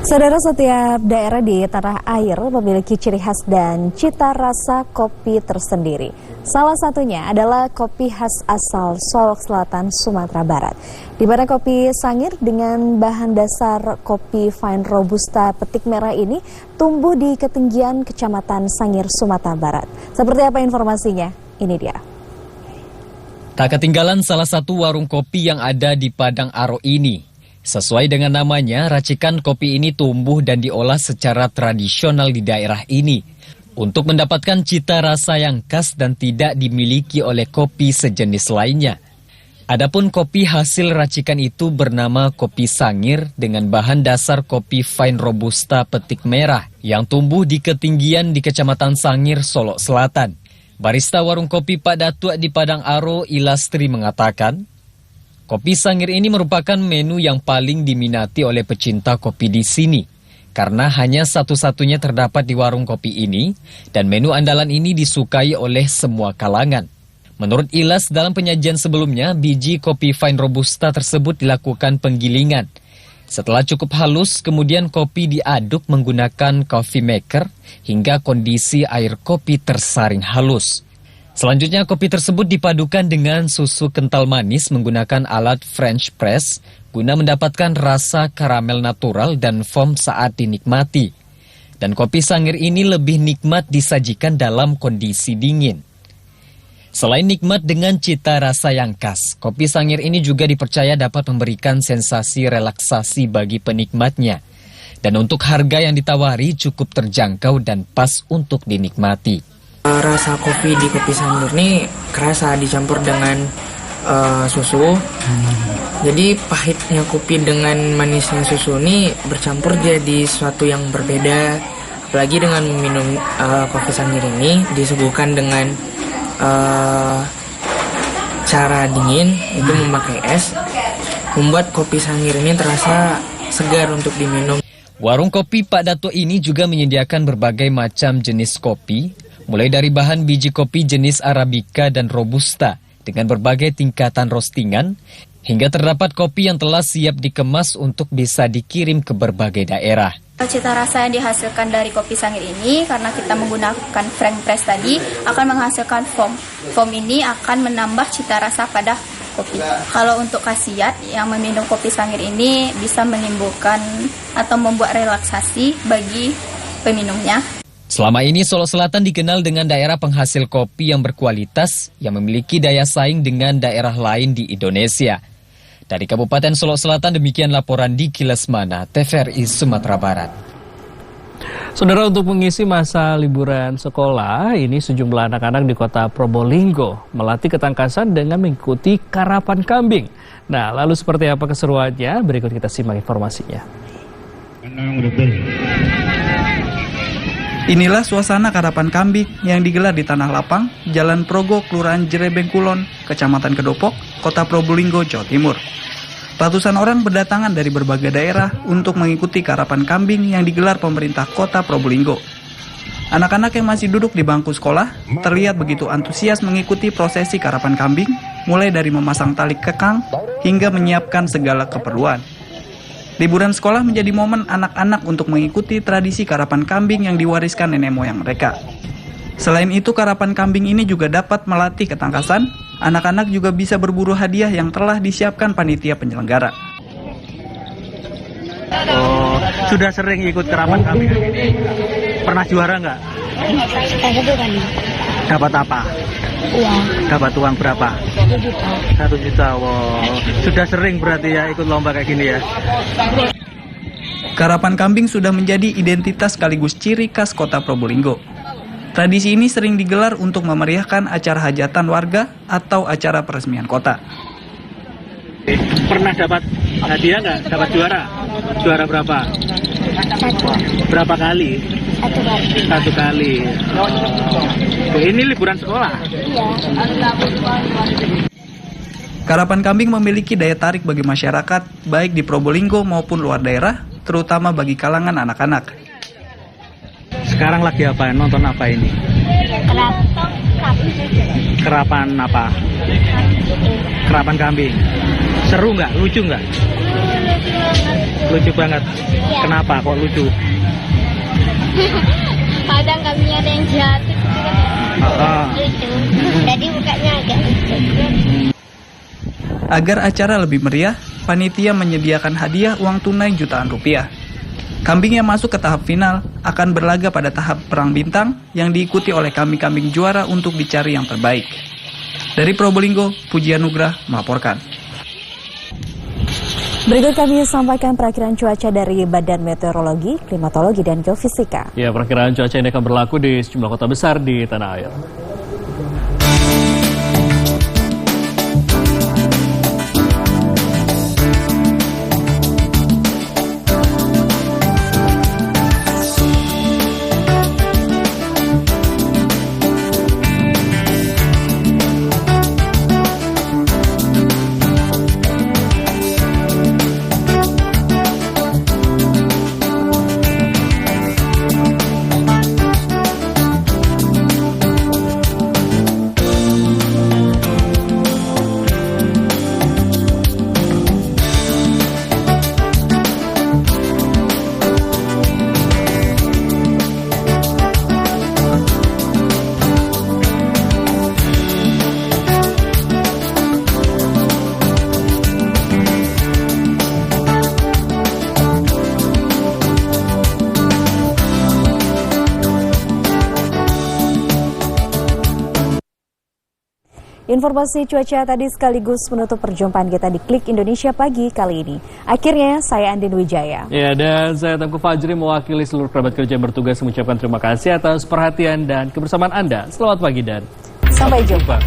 Saudara, setiap daerah di tanah air memiliki ciri khas dan cita rasa kopi tersendiri. Salah satunya adalah kopi khas asal Solok Selatan, Sumatera Barat. Di mana kopi Sangir dengan bahan dasar kopi fine robusta petik merah ini tumbuh di ketinggian Kecamatan Sangir, Sumatera Barat. Seperti apa informasinya? Ini dia. Tak ketinggalan salah satu warung kopi yang ada di Padang Aro ini. Sesuai dengan namanya, racikan kopi ini tumbuh dan diolah secara tradisional di daerah ini untuk mendapatkan cita rasa yang khas dan tidak dimiliki oleh kopi sejenis lainnya. Adapun kopi hasil racikan itu bernama kopi Sangir dengan bahan dasar kopi fine robusta petik merah yang tumbuh di ketinggian di Kecamatan Sangir, Solok Selatan. Barista warung kopi Pak Datuk di Padang Aro, Ilastri, mengatakan, kopi Sangir ini merupakan menu yang paling diminati oleh pecinta kopi di sini, karena hanya satu-satunya terdapat di warung kopi ini, dan menu andalan ini disukai oleh semua kalangan. Menurut Ilas, dalam penyajian sebelumnya, biji kopi fine robusta tersebut dilakukan penggilingan. Setelah cukup halus, kemudian kopi diaduk menggunakan coffee maker hingga kondisi air kopi tersaring halus. Selanjutnya kopi tersebut dipadukan dengan susu kental manis menggunakan alat French press guna mendapatkan rasa karamel natural dan foam saat dinikmati. Dan kopi Sangir ini lebih nikmat disajikan dalam kondisi dingin. Selain nikmat dengan cita rasa yang khas, kopi Sangir ini juga dipercaya dapat memberikan sensasi relaksasi bagi penikmatnya. Dan untuk harga yang ditawari cukup terjangkau dan pas untuk dinikmati. Rasa kopi di kopi Sangir ini kerasa dicampur dengan susu. Jadi pahitnya kopi dengan manisnya susu ini bercampur jadi sesuatu yang berbeda. Apalagi dengan minum kopi Sangir ini disuguhkan dengan cara dingin, itu memakai es, membuat kopi Sangir ini terasa segar untuk diminum. Warung kopi Pak Datuk ini juga menyediakan berbagai macam jenis kopi, mulai dari bahan biji kopi jenis Arabica dan Robusta dengan berbagai tingkatan roastingan, hingga terdapat kopi yang telah siap dikemas untuk bisa dikirim ke berbagai daerah. Cita rasa yang dihasilkan dari kopi Sangir ini, karena kita menggunakan French press tadi, akan menghasilkan foam. Foam ini akan menambah cita rasa pada kopi. Kalau untuk khasiat yang meminum kopi Sangir ini bisa menimbulkan atau membuat relaksasi bagi peminumnya. Selama ini Solok Selatan dikenal dengan daerah penghasil kopi yang berkualitas yang memiliki daya saing dengan daerah lain di Indonesia. Dari Kabupaten Solok Selatan, demikian laporan di Kilas Mana, TVRI Sumatera Barat. Saudara, untuk mengisi masa liburan sekolah, ini sejumlah anak-anak di kota Probolinggo melatih ketangkasan dengan mengikuti karapan kambing. Nah, lalu seperti apa keseruannya? Berikut kita simak informasinya. Inilah suasana karapan kambing yang digelar di Tanah Lapang, Jalan Progo, Kelurahan Jerebeng Kulon, Kecamatan Kedopok, Kota Probolinggo, Jawa Timur. Ratusan orang berdatangan dari berbagai daerah untuk mengikuti karapan kambing yang digelar pemerintah Kota Probolinggo. Anak-anak yang masih duduk di bangku sekolah terlihat begitu antusias mengikuti prosesi karapan kambing, mulai dari memasang tali kekang hingga menyiapkan segala keperluan. Liburan sekolah menjadi momen anak-anak untuk mengikuti tradisi karapan kambing yang diwariskan nenek moyang mereka. Selain itu, karapan kambing ini juga dapat melatih ketangkasan. Anak-anak juga bisa berburu hadiah yang telah disiapkan panitia penyelenggara. Oh, sudah sering ikut karapan kambing ini? Pernah juara nggak? Dapat apa? Uang. Dapat uang berapa? 1 juta. 1 juta, wow. Sudah sering berarti ya ikut lomba kayak gini ya? Karapan kambing sudah menjadi identitas sekaligus ciri khas Kota Probolinggo. Tradisi ini sering digelar untuk memeriahkan acara hajatan warga atau acara peresmian kota. Pernah dapat hadiah nggak? Dapat juara? Juara berapa? 1. Berapa kali? 1 kali. 1 kali. Oh. Ini liburan sekolah? Iya. Karapan kambing memiliki daya tarik bagi masyarakat, baik di Probolinggo maupun luar daerah, terutama bagi kalangan anak-anak. Sekarang lagi apa? Nonton apa ini? Karapan apa? Karapan kambing. Seru nggak? Lucu nggak? Lucu banget. Ya. Kenapa kok lucu? Kadang kambingnya ada yang jatuh. Lucu. Jadi mukanya agak lucu. Agar acara lebih meriah, panitia menyediakan hadiah uang tunai jutaan rupiah. Kambing yang masuk ke tahap final akan berlaga pada tahap perang bintang yang diikuti oleh kambing-kambing juara untuk dicari yang terbaik. Dari Probolinggo, Puji Anugrah melaporkan. Berikut kami sampaikan perakiraan cuaca dari Badan Meteorologi, Klimatologi, dan Geofisika. Ya, perakiraan cuaca ini akan berlaku di sejumlah kota besar di tanah air. Informasi cuaca tadi sekaligus menutup perjumpaan kita di Klik Indonesia Pagi kali ini. Akhirnya, saya Andin Wijaya. Ya, dan saya Tengku Fajri mewakili seluruh kerabat kerja yang bertugas mengucapkan terima kasih atas perhatian dan kebersamaan Anda. Selamat pagi dan sampai jumpa.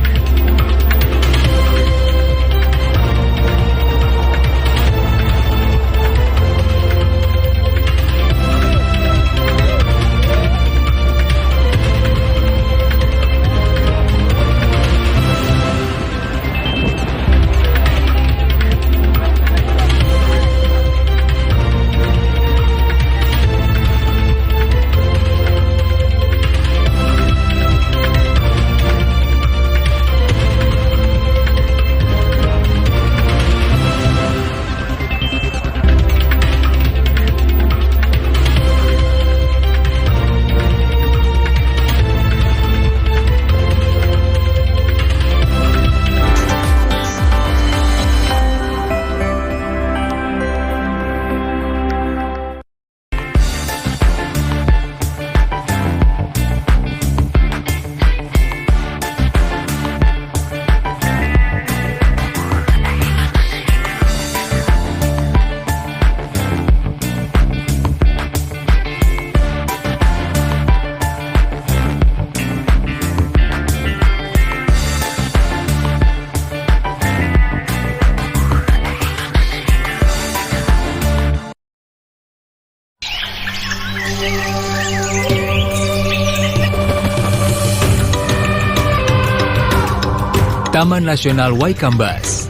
Taman Nasional Waikambas.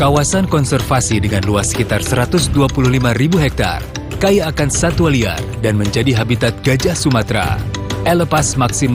Kawasan konservasi dengan luas sekitar 125.000 hektar, kaya akan satwa liar dan menjadi habitat gajah Sumatera. Elepas maksimal